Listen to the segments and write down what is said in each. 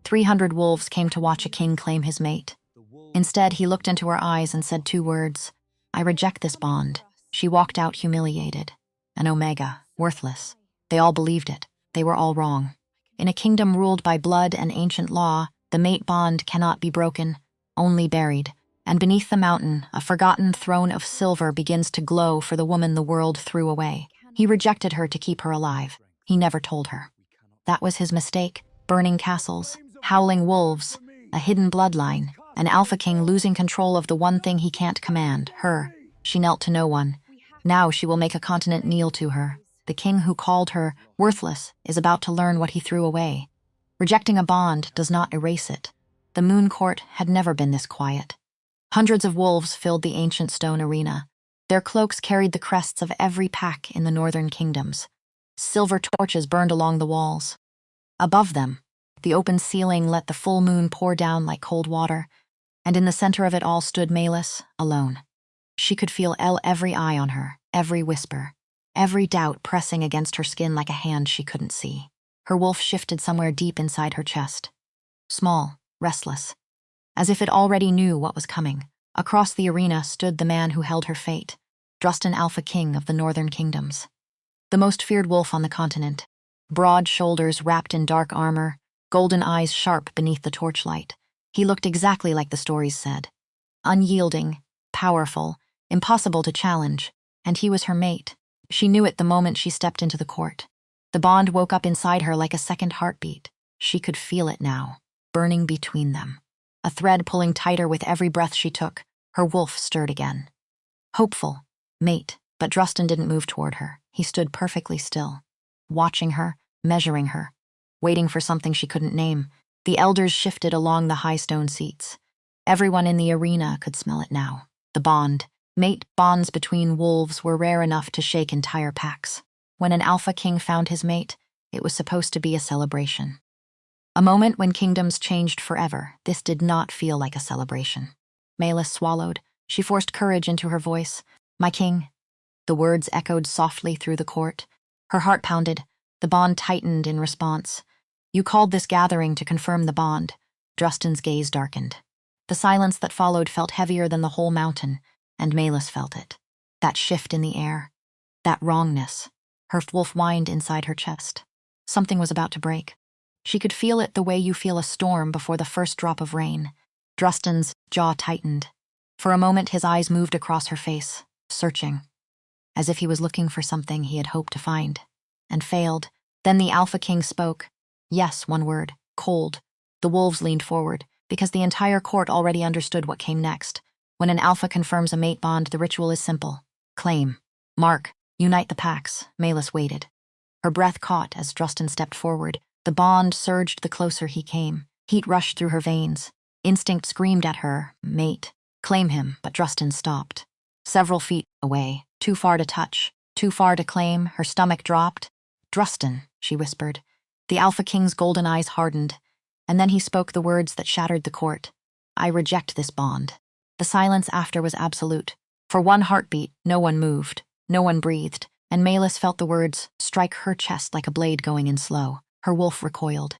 300 wolves came to watch a king claim his mate. Instead, he looked into her eyes and said 2 words, "I reject this bond." She walked out humiliated. An omega, worthless. They all believed it. They were all wrong. In a kingdom ruled by blood and ancient law, the mate bond cannot be broken, only buried. And beneath the mountain, a forgotten throne of silver begins to glow for the woman the world threw away. He rejected her to keep her alive. He never told her. That was his mistake. Burning castles, howling wolves, a hidden bloodline, an Alpha King losing control of the one thing he can't command, her. She knelt to no one. Now she will make a continent kneel to her. The king who called her worthless is about to learn what he threw away. Rejecting a bond does not erase it. The moon court had never been this quiet. Hundreds of wolves filled the ancient stone arena. Their cloaks carried the crests of every pack in the northern kingdoms. Silver torches burned along the walls. Above them, the open ceiling let the full moon pour down like cold water, and in the center of it all stood Melis, alone. She could feel every eye on her, every whisper, every doubt pressing against her skin like a hand she couldn't see. Her wolf shifted somewhere deep inside her chest. Small, restless, as if it already knew what was coming. Across the arena stood the man who held her fate, Rustan, Alpha King of the northern kingdoms. The most feared wolf on the continent. Broad shoulders wrapped in dark armor, golden eyes sharp beneath the torchlight. He looked exactly like the stories said. Unyielding, powerful, impossible to challenge, and he was her mate. She knew it the moment she stepped into the court. The bond woke up inside her like a second heartbeat. She could feel it now, burning between them. A thread pulling tighter with every breath she took. Her wolf stirred again. Hopeful, mate, but Rustan didn't move toward her. He stood perfectly still, watching her, measuring her, waiting for something she couldn't name. The elders shifted along the high stone seats. Everyone in the arena could smell it now. The bond, mate bonds between wolves were rare enough to shake entire packs. When an Alpha King found his mate, it was supposed to be a celebration. A moment when kingdoms changed forever. This did not feel like a celebration. Melis swallowed. She forced courage into her voice. "My king." The words echoed softly through the court. Her heart pounded. The bond tightened in response. "You called this gathering to confirm the bond." Rustan's gaze darkened. The silence that followed felt heavier than the whole mountain, and Melis felt it. That shift in the air. That wrongness. Her wolf whined inside her chest. Something was about to break. She could feel it the way you feel a storm before the first drop of rain. Rustan's jaw tightened. For a moment his eyes moved across her face, searching, as if he was looking for something he had hoped to find, and failed. Then the Alpha King spoke. Yes, one word, cold. The wolves leaned forward, because the entire court already understood what came next. When an alpha confirms a mate bond, the ritual is simple. Claim. Mark. Unite the packs. Melis waited. Her breath caught as Rustan stepped forward. The bond surged the closer he came. Heat rushed through her veins. Instinct screamed at her, mate. Claim him, but Rustan stopped. Several feet away, too far to touch, too far to claim. Her stomach dropped. "Rustan," she whispered. The Alpha King's golden eyes hardened, and then he spoke the words that shattered the court. "I reject this bond." The silence after was absolute. For one heartbeat, no one moved, no one breathed, and Melis felt the words strike her chest like a blade going in slow. Her wolf recoiled.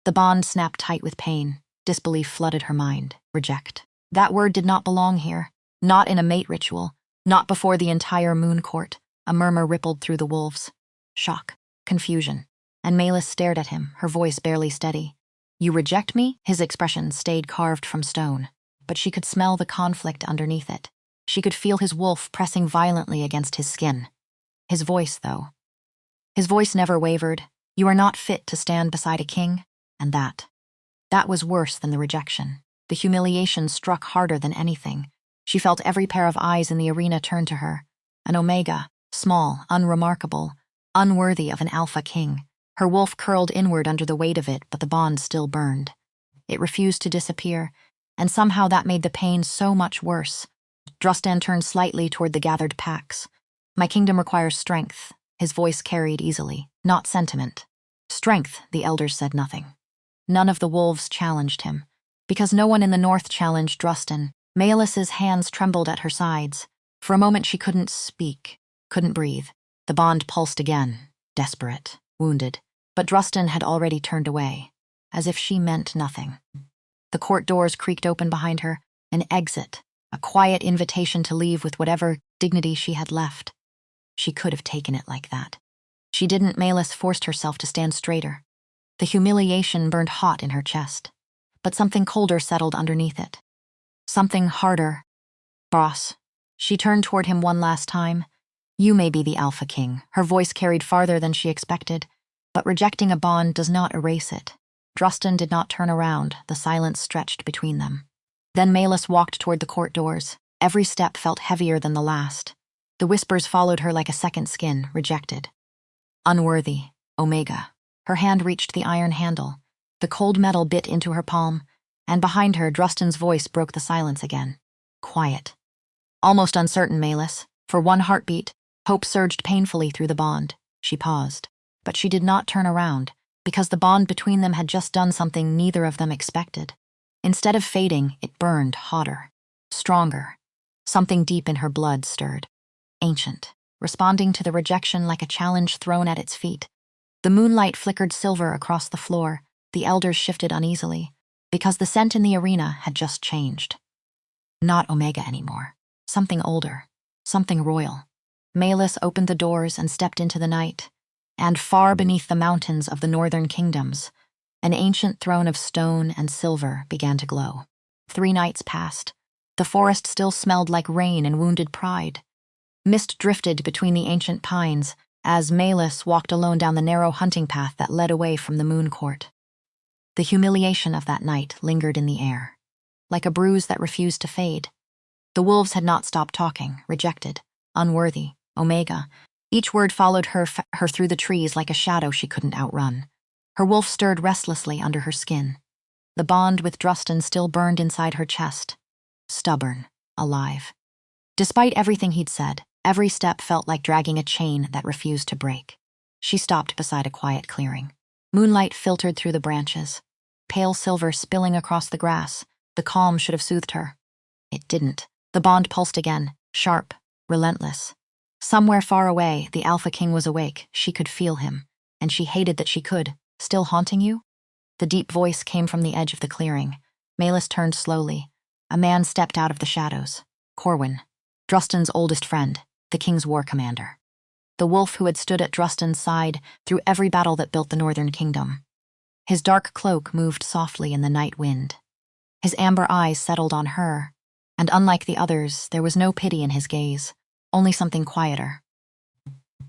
The bond snapped tight with pain. Disbelief flooded her mind. Reject. That word did not belong here. Not in a mate ritual. Not before the entire moon court. A murmur rippled through the wolves. Shock. Confusion. And Melis stared at him, her voice barely steady. "You reject me?" His expression stayed carved from stone, but she could smell the conflict underneath it. She could feel his wolf pressing violently against his skin. His voice, though. His voice never wavered. "You are not fit to stand beside a king," and that was worse than the rejection. The humiliation struck harder than anything. She felt every pair of eyes in the arena turn to her. An omega, small, unremarkable, unworthy of an Alpha King. Her wolf curled inward under the weight of it, but the bond still burned. It refused to disappear, and somehow that made the pain so much worse. Rustan turned slightly toward the gathered packs. "My kingdom requires strength." His voice carried easily, not sentiment. Strength, the elders said nothing. None of the wolves challenged him. Because no one in the north challenged Rustan, Melis's hands trembled at her sides. For a moment she couldn't speak, couldn't breathe. The bond pulsed again, desperate, wounded. But Rustan had already turned away. as if she meant nothing. The court doors creaked open behind her, an exit, a quiet invitation to leave with whatever dignity she had left. She could have taken it like that. She didn't. Melis forced herself to stand straighter. The humiliation burned hot in her chest, but something colder settled underneath it. Something harder. Boss. She turned toward him one last time. You may be the Alpha King. Her voice carried farther than she expected, but rejecting a bond does not erase it. Rustan did not turn around, the silence stretched between them. Then Melis walked toward the court doors. Every step felt heavier than the last. The whispers followed her like a second skin, rejected. Unworthy, Omega. Her hand reached the iron handle. The cold metal bit into her palm, and behind her, Rustan's voice broke the silence again. Quiet. Almost uncertain, Melis. For one heartbeat, hope surged painfully through the bond. She paused, but she did not turn around, because the bond between them had just done something neither of them expected. Instead of fading, it burned hotter, stronger. Something deep in her blood stirred. Ancient, responding to the rejection like a challenge thrown at its feet. The moonlight flickered silver across the floor. The elders shifted uneasily, because the scent in the arena had just changed. Not Omega anymore. Something older. Something royal. Melis opened the doors and stepped into the night. And far beneath the mountains of the northern kingdoms, an ancient throne of stone and silver began to glow. 3 nights passed. The forest still smelled like rain and wounded pride. Mist drifted between the ancient pines as Melis walked alone down the narrow hunting path that led away from the moon court. The humiliation of that night lingered in the air, like a bruise that refused to fade. The wolves had not stopped talking, rejected, unworthy, Omega. Each word followed her through the trees like a shadow she couldn't outrun. Her wolf stirred restlessly under her skin. The bond with Rustan still burned inside her chest. Stubborn, alive. Despite everything he'd said, every step felt like dragging a chain that refused to break. She stopped beside a quiet clearing. Moonlight filtered through the branches, pale silver spilling across the grass. The calm should have soothed her. It didn't. The bond pulsed again, sharp, relentless. Somewhere far away, the Alpha King was awake. She could feel him, and she hated that she could. Still haunting you? The deep voice came from the edge of the clearing. Melis turned slowly. A man stepped out of the shadows. Corwin, Rustan's oldest friend, the king's war commander. The wolf who had stood at Rustan's side through every battle that built the northern kingdom. His dark cloak moved softly in the night wind. His amber eyes settled on her, and unlike the others, there was no pity in his gaze. Only something quieter.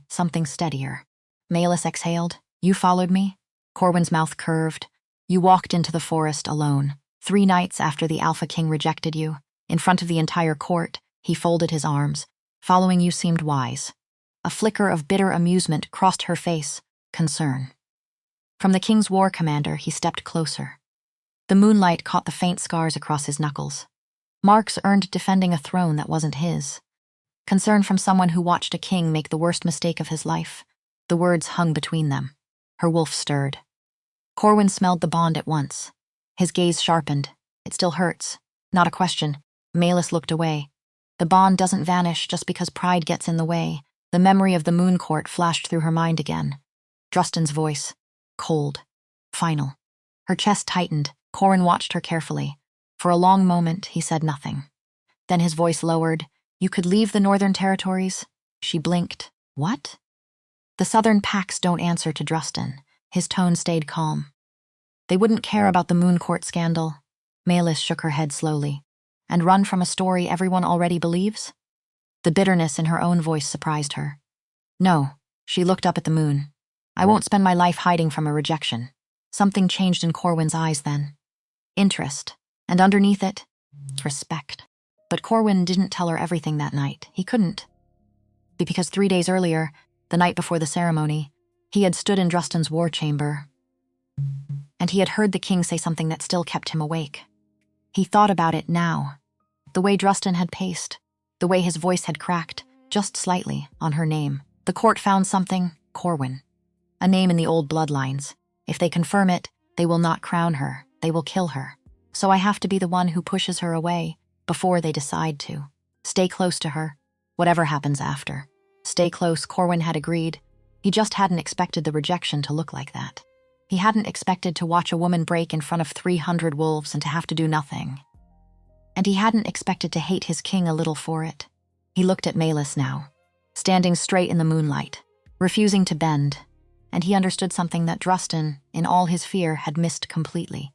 Something steadier. Melis exhaled. You followed me? Corwin's mouth curved. You walked into the forest alone. 3 nights after the Alpha King rejected you. In front of the entire court, he folded his arms. Following you seemed wise. A flicker of bitter amusement crossed her face. Concern. From the king's war commander, he stepped closer. The moonlight caught the faint scars across his knuckles. Marks earned defending a throne that wasn't his. Concern from someone who watched a king make the worst mistake of his life. The words hung between them. Her wolf stirred. Corwin smelled the bond at once. His gaze sharpened. It still hurts. Not a question. Melis looked away. The bond doesn't vanish just because pride gets in the way. The memory of the moon court flashed through her mind again. Rustan's voice. Cold. Final. Her chest tightened. Corwin watched her carefully. For a long moment, he said nothing. Then his voice lowered. You could leave the northern territories? She blinked. What? The southern packs don't answer to Rustan. His tone stayed calm. They wouldn't care about the moon court scandal. Melis shook her head slowly. And run from a story everyone already believes? The bitterness in her own voice surprised her. No, she looked up at the moon. I won't spend my life hiding from a rejection. Something changed in Corwin's eyes then. Interest. And underneath it, respect. But Corwin didn't tell her everything that night. He couldn't. Because 3 days earlier, the night before the ceremony, he had stood in Rustan's war chamber, and he had heard the king say something that still kept him awake. He thought about it now. The way Rustan had paced, the way his voice had cracked, just slightly, on her name. The court found something, Corwin. A name in the old bloodlines. If they confirm it, they will not crown her, they will kill her. So I have to be the one who pushes her away, before they decide to. Stay close to her, whatever happens after. Stay close, Corwin had agreed. He just hadn't expected the rejection to look like that. He hadn't expected to watch a woman break in front of 300 wolves and to have to do nothing. And he hadn't expected to hate his king a little for it. He looked at Melis now, standing straight in the moonlight, refusing to bend, and he understood something that Rustan, in all his fear, had missed completely.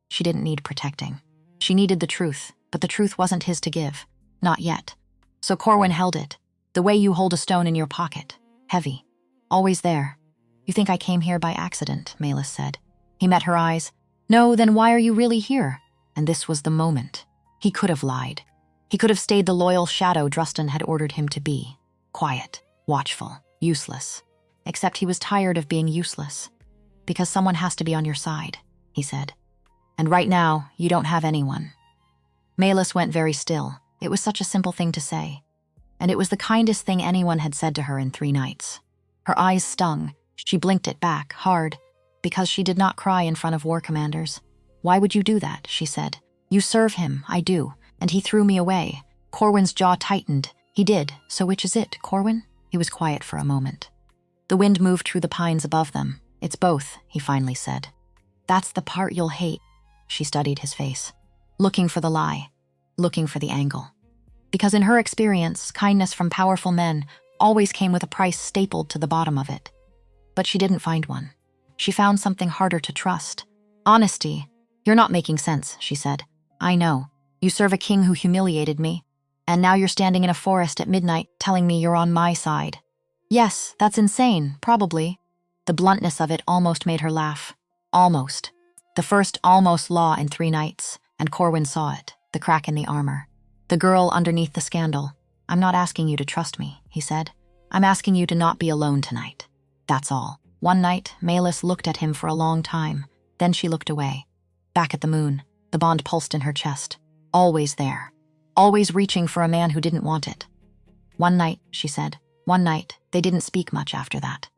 She didn't need protecting. She needed the truth, but the truth wasn't his to give. Not yet. So Corwin held it, the way you hold a stone in your pocket, heavy, always there. You think I came here by accident, Melis said. He met her eyes. No, then why are you really here? And this was the moment. He could have lied. He could have stayed the loyal shadow Rustan had ordered him to be. Quiet, watchful, useless. Except he was tired of being useless. Because someone has to be on your side, he said. And right now, you don't have anyone. Melis went very still. It was such a simple thing to say. And it was the kindest thing anyone had said to her in 3 nights. Her eyes stung. She blinked it back, hard, because she did not cry in front of war commanders. Why would you do that, she said. You serve him, I do, and he threw me away. Corwin's jaw tightened. He did, so which is it, Corwin? He was quiet for a moment. The wind moved through the pines above them. It's both, he finally said. That's the part you'll hate. She studied his face, looking for the lie, looking for the angle. Because in her experience, kindness from powerful men always came with a price stapled to the bottom of it. But she didn't find one. She found something harder to trust. Honesty. You're not making sense, she said. I know. You serve a king who humiliated me, and now you're standing in a forest at midnight telling me you're on my side. Yes, that's insane, probably. The bluntness of it almost made her laugh. Almost. The first almost law in 3 nights, and Corwin saw it, the crack in the armor. The girl underneath the scandal. I'm not asking you to trust me, he said. I'm asking you to not be alone tonight. That's all. One night, Melis looked at him for a long time. Then she looked away. Back at the moon, the bond pulsed in her chest. Always there. Always reaching for a man who didn't want it. One night, she said. One night, they didn't speak much after that.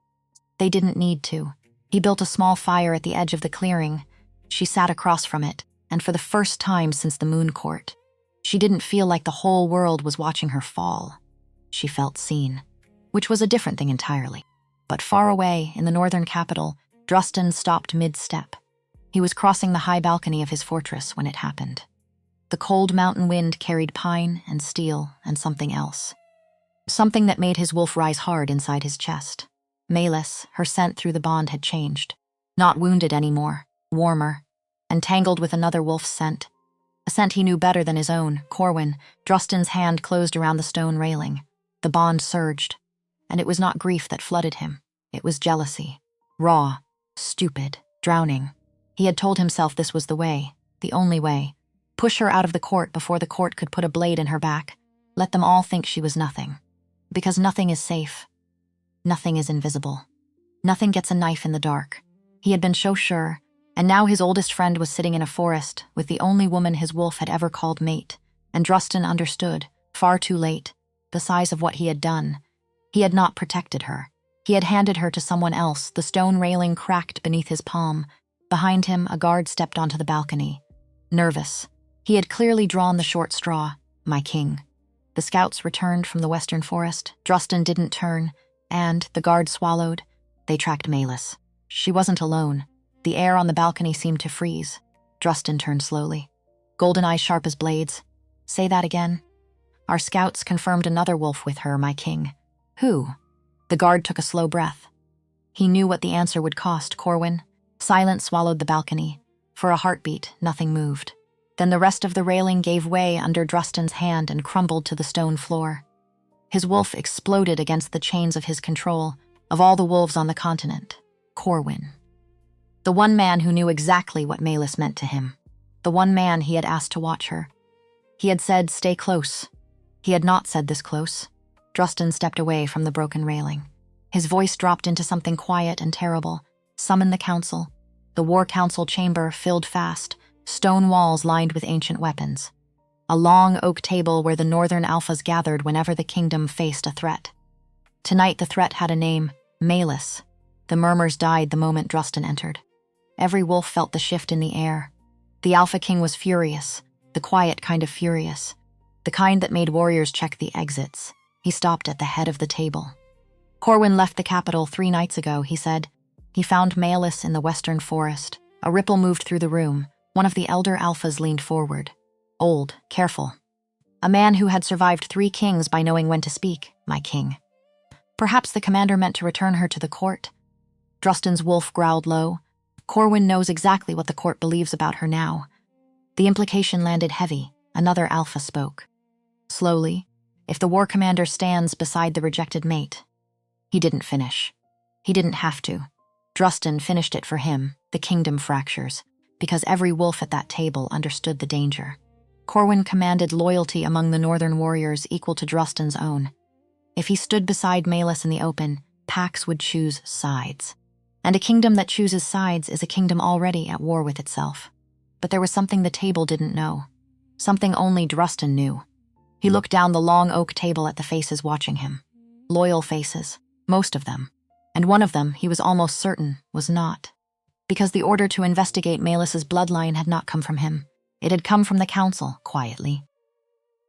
They didn't need to. He built a small fire at the edge of the clearing. She sat across from it, and for the first time since the moon court, she didn't feel like the whole world was watching her fall. She felt seen, which was a different thing entirely. But far away, in the northern capital, Rustan stopped mid-step. He was crossing the high balcony of his fortress when it happened. The cold mountain wind carried pine and steel and something else. Something that made his wolf rise hard inside his chest. Melis, her scent through the bond had changed. Not wounded anymore, warmer, and tangled with another wolf's scent. A scent he knew better than his own, Corwin. Rustan's hand closed around the stone railing. The bond surged. And it was not grief that flooded him. It was jealousy. Raw, stupid, drowning. He had told himself this was the way, the only way. Push her out of the court before the court could put a blade in her back. Let them all think she was nothing. Because nothing is safe. Nothing is invisible. Nothing gets a knife in the dark. He had been so sure, and now his oldest friend was sitting in a forest with the only woman his wolf had ever called mate. And Rustan understood, far too late, the size of what he had done. He had not protected her. He had handed her to someone else, the stone railing cracked beneath his palm. Behind him, a guard stepped onto the balcony. Nervous. He had clearly drawn the short straw, my king. The scouts returned from the western forest. Rustan didn't turn, and, the guard swallowed, they tracked Melis. She wasn't alone. The air on the balcony seemed to freeze. Rustan turned slowly. Golden eyes sharp as blades. Say that again. Our scouts confirmed another wolf with her, my king. Who? The guard took a slow breath. He knew what the answer would cost, Corwin. Silence swallowed the balcony. For a heartbeat, nothing moved. Then the rest of the railing gave way under Rustan's hand and crumbled to the stone floor. His wolf exploded against the chains of his control, of all the wolves on the continent. Corwin. The one man who knew exactly what Melis meant to him. The one man he had asked to watch her. He had said, stay close. He had not said this close. Rustan stepped away from the broken railing. His voice dropped into something quiet and terrible. Summon the council. The war council chamber filled fast, stone walls lined with ancient weapons. A long oak table where the northern alphas gathered whenever the kingdom faced a threat. Tonight the threat had a name, Melis. The murmurs died the moment Rustan entered. Every wolf felt the shift in the air. The Alpha King was furious, the quiet kind of furious, the kind that made warriors check the exits. He stopped at the head of the table. Corwin left the capital 3 nights ago, he said. He found Melis in the western forest. A ripple moved through the room. One of the elder alphas leaned forward. Old, careful. A man who had survived 3 kings by knowing when to speak, my king. Perhaps the commander meant to return her to the court. Drustan's wolf growled low. Corwin knows exactly what the court believes about her now. The implication landed heavy. Another alpha spoke. Slowly, if the war commander stands beside the rejected mate. He didn't finish. He didn't have to. Drustan finished it for him. The kingdom fractures, because every wolf at that table understood the danger. Corwin commanded loyalty among the northern warriors equal to Drustan's own. If he stood beside Melis in the open, packs would choose sides. And a kingdom that chooses sides is a kingdom already at war with itself. But there was something the table didn't know. Something only Drustan knew. He looked down the long oak table at the faces watching him. Loyal faces, most of them. And one of them, he was almost certain, was not. Because the order to investigate Melis's bloodline had not come from him. It had come from the council, quietly.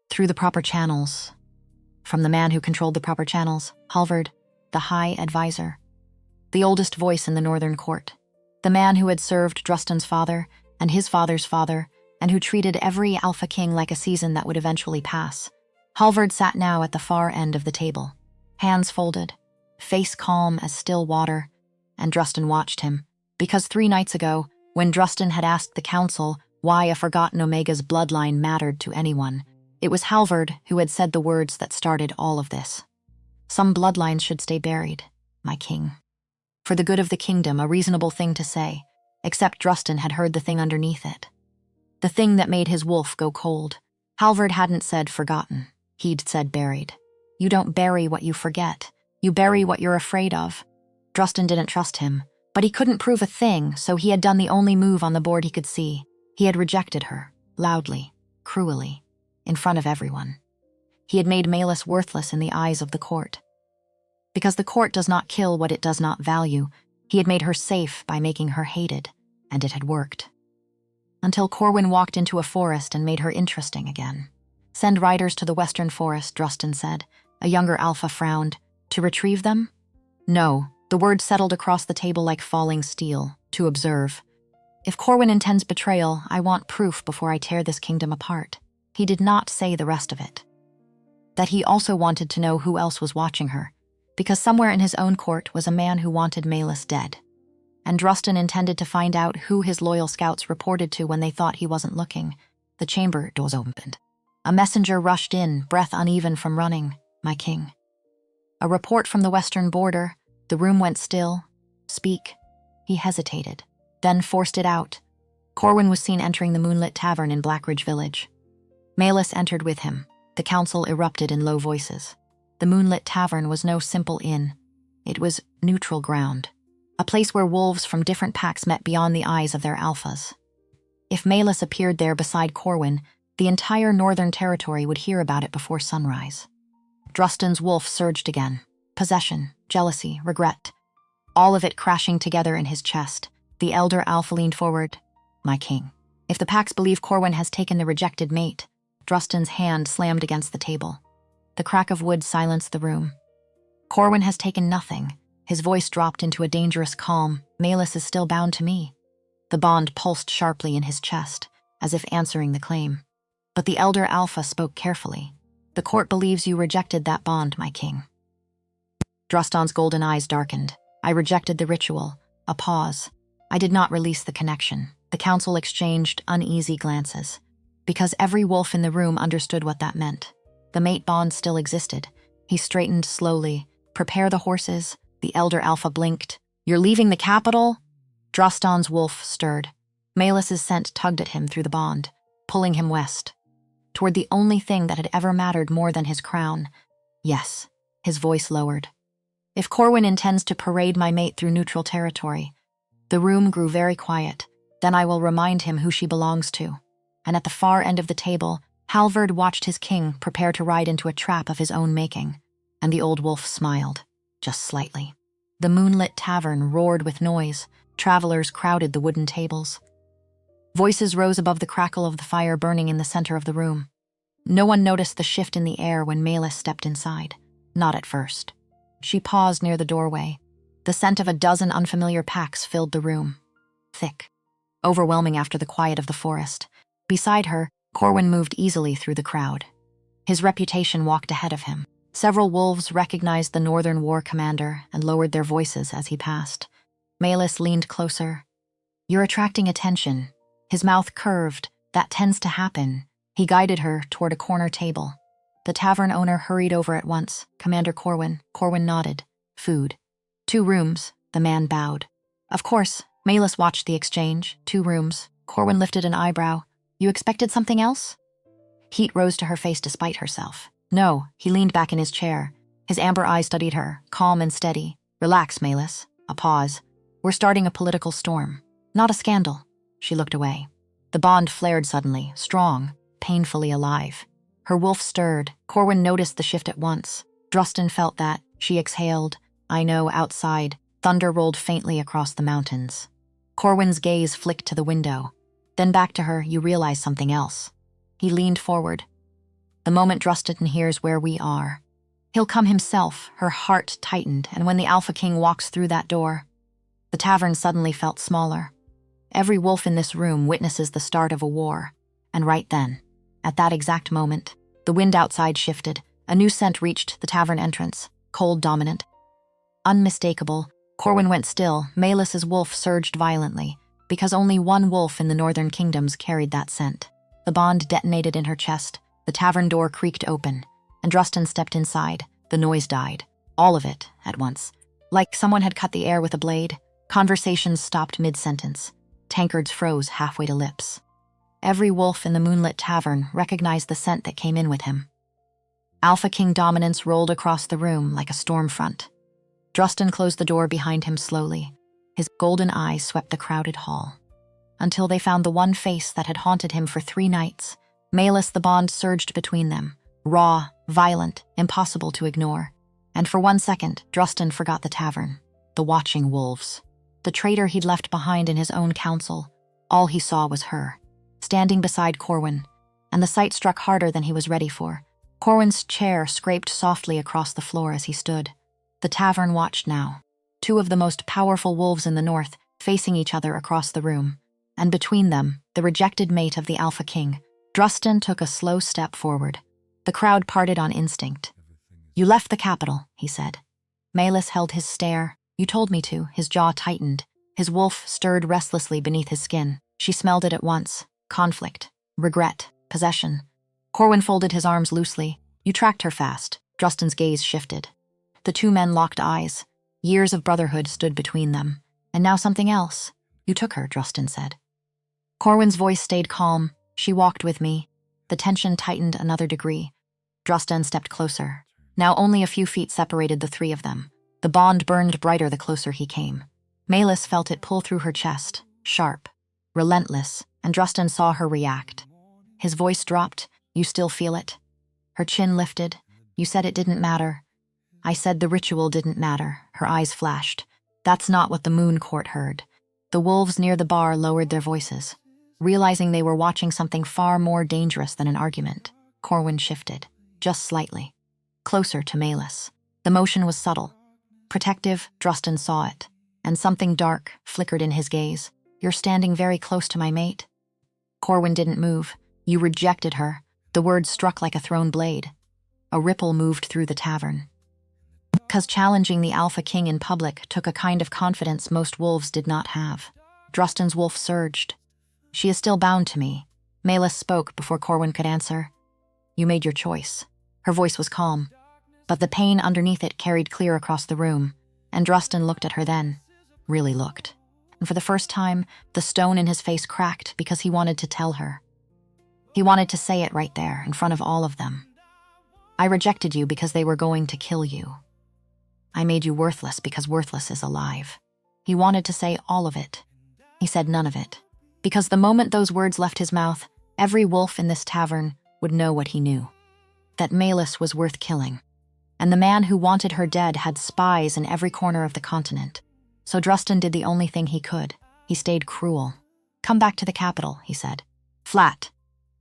Through the proper channels. From the man who controlled the proper channels, Halvard, the High Advisor. The oldest voice in the northern court. The man who had served Drustan's father, and his father's father, and who treated every Alpha King like a season that would eventually pass. Halvard sat now at the far end of the table. Hands folded, face calm as still water, and Drustan watched him. Because 3 nights ago, when Drustan had asked the council why a forgotten Omega's bloodline mattered to anyone, it was Halvard who had said the words that started all of this. Some bloodlines should stay buried, my king. For the good of the kingdom, a reasonable thing to say, except Drustan had heard the thing underneath it. The thing that made his wolf go cold. Halvard hadn't said forgotten. He'd said buried. You don't bury what you forget. You bury what you're afraid of. Drustan didn't trust him. But he couldn't prove a thing, so he had done the only move on the board he could see. He had rejected her, loudly, cruelly, in front of everyone. He had made Melis worthless in the eyes of the court. Because the court does not kill what it does not value, he had made her safe by making her hated, and it had worked. Until Corwin walked into a forest and made her interesting again. Send riders to the western forest, Drustan said. A younger alpha frowned. To retrieve them? No. The word settled across the table like falling steel. To observe. If Corwin intends betrayal, I want proof before I tear this kingdom apart. He did not say the rest of it. That he also wanted to know who else was watching her, because somewhere in his own court was a man who wanted Melis dead. And Drustan intended to find out who his loyal scouts reported to when they thought he wasn't looking. The chamber doors opened. A messenger rushed in, breath uneven from running. My king. A report from the western border. The room went still. Speak. He hesitated, then forced it out. Corwin was seen entering the moonlit tavern in Blackridge Village. Melis entered with him. The council erupted in low voices. The moonlit tavern was no simple inn. It was neutral ground, a place where wolves from different packs met beyond the eyes of their alphas. If Melis appeared there beside Corwin, the entire northern territory would hear about it before sunrise. Drustan's wolf surged again. Possession, jealousy, regret. All of it crashing together in his chest. The elder alpha leaned forward. My king. If the packs believe Corwin has taken the rejected mate, Drustan's hand slammed against the table. The crack of wood silenced the room. Corwin has taken nothing. His voice dropped into a dangerous calm. Melis is still bound to me. The bond pulsed sharply in his chest, as if answering the claim. But the elder alpha spoke carefully. The court believes you rejected that bond, my king. Drustan's golden eyes darkened. I rejected the ritual. A pause. I did not release the connection. The council exchanged uneasy glances. Because every wolf in the room understood what that meant. The mate bond still existed. He straightened slowly. Prepare the horses. The elder alpha blinked. You're leaving the capital? Drustan's wolf stirred. Melis's scent tugged at him through the bond, pulling him west. Toward the only thing that had ever mattered more than his crown. Yes. His voice lowered. If Corwin intends to parade my mate through neutral territory, the room grew very quiet. Then I will remind him who she belongs to. And at the far end of the table, Halvard watched his king prepare to ride into a trap of his own making. And the old wolf smiled, just slightly. The moonlit tavern roared with noise. Travelers crowded the wooden tables. Voices rose above the crackle of the fire burning in the center of the room. No one noticed the shift in the air when Melis stepped inside. Not at first. She paused near the doorway. The scent of a dozen unfamiliar packs filled the room. Thick, overwhelming after the quiet of the forest. Beside her, Corwin moved easily through the crowd. His reputation walked ahead of him. Several wolves recognized the Northern War commander and lowered their voices as he passed. Melis leaned closer. "You're attracting attention." His mouth curved. "That tends to happen." He guided her toward a corner table. The tavern owner hurried over at once. "Commander Corwin." Corwin nodded. "Food." "2 rooms." The man bowed. "Of course." Melis watched the exchange. 2 rooms. Corwin lifted an eyebrow. "You expected something else?" Heat rose to her face despite herself. "No." He leaned back in his chair. His amber eyes studied her, calm and steady. "Relax, Melis." A pause. "We're starting a political storm. Not a scandal." She looked away. The bond flared suddenly, strong, painfully alive. Her wolf stirred. Corwin noticed the shift at once. Rustan felt that. She exhaled. "I know." Outside, thunder rolled faintly across the mountains. Corwin's gaze flicked to the window. Then back to her. "You realize something else." He leaned forward. "The moment Rustan hears where we are, he'll come himself." Her heart tightened, and when the Alpha King walks through that door, the tavern suddenly felt smaller. Every wolf in this room witnesses the start of a war. And right then, at that exact moment, the wind outside shifted. A new scent reached the tavern entrance, cold, dominant, unmistakable. Corwin went still. Melis's wolf surged violently, because only one wolf in the Northern Kingdoms carried that scent. The bond detonated in her chest. The tavern door creaked open, and Rustan stepped inside. The noise died. All of it, at once. Like someone had cut the air with a blade. Conversations stopped mid-sentence. Tankards froze halfway to lips. Every wolf in the moonlit tavern recognized the scent that came in with him. Alpha King dominance rolled across the room like a storm front. Rustan closed the door behind him slowly. His golden eyes swept the crowded hall. Until they found the one face that had haunted him for 3 nights. Melis, the bond surged between them. Raw, violent, impossible to ignore. And for 1 second, Rustan forgot the tavern. The watching wolves. The traitor he'd left behind in his own council. All he saw was her, standing beside Corwin. And the sight struck harder than he was ready for. Corwin's chair scraped softly across the floor as he stood. The tavern watched now. 2 of the most powerful wolves in the north, facing each other across the room. And between them, the rejected mate of the Alpha King. Rustan took a slow step forward. The crowd parted on instinct. "You left the capital," he said. Melis held his stare. "You told me to." His jaw tightened. His wolf stirred restlessly beneath his skin. She smelled it at once. Conflict, regret, possession. Corwin folded his arms loosely. "You tracked her fast." Rustan's gaze shifted. The 2 men locked eyes. Years of brotherhood stood between them. "And now something else." "You took her," Rustan said. Corwin's voice stayed calm. "She walked with me." The tension tightened another degree. Rustan stepped closer. Now only a few feet separated the 3 of them. The bond burned brighter the closer he came. Melis felt it pull through her chest, sharp, relentless, and Rustan saw her react. His voice dropped. "You still feel it?" Her chin lifted. "You said it didn't matter." "I said the ritual didn't matter." Her eyes flashed. That's not what the moon court heard. The wolves near the bar lowered their voices. Realizing they were watching something far more dangerous than an argument, Corwin shifted, just slightly, closer to Melis. The motion was subtle. Protective, Rustan saw it, and something dark flickered in his gaze. "You're standing very close to my mate." Corwin didn't move. "You rejected her." The word struck like a thrown blade. A ripple moved through the tavern. Because challenging the Alpha King in public took a kind of confidence most wolves did not have. Rustan's wolf surged. "She is still bound to me." Melis spoke before Corwin could answer. "You made your choice." Her voice was calm, but the pain underneath it carried clear across the room, and Rustan looked at her then. Really looked. And for the first time, the stone in his face cracked because he wanted to tell her. He wanted to say it right there, in front of all of them. "I rejected you because they were going to kill you. I made you worthless because worthless is alive." He wanted to say all of it. He said none of it. Because the moment those words left his mouth, every wolf in this tavern would know what he knew. That Melis was worth killing. And the man who wanted her dead had spies in every corner of the continent. So Rustan did the only thing he could. He stayed cruel. "Come back to the capital," he said. Flat.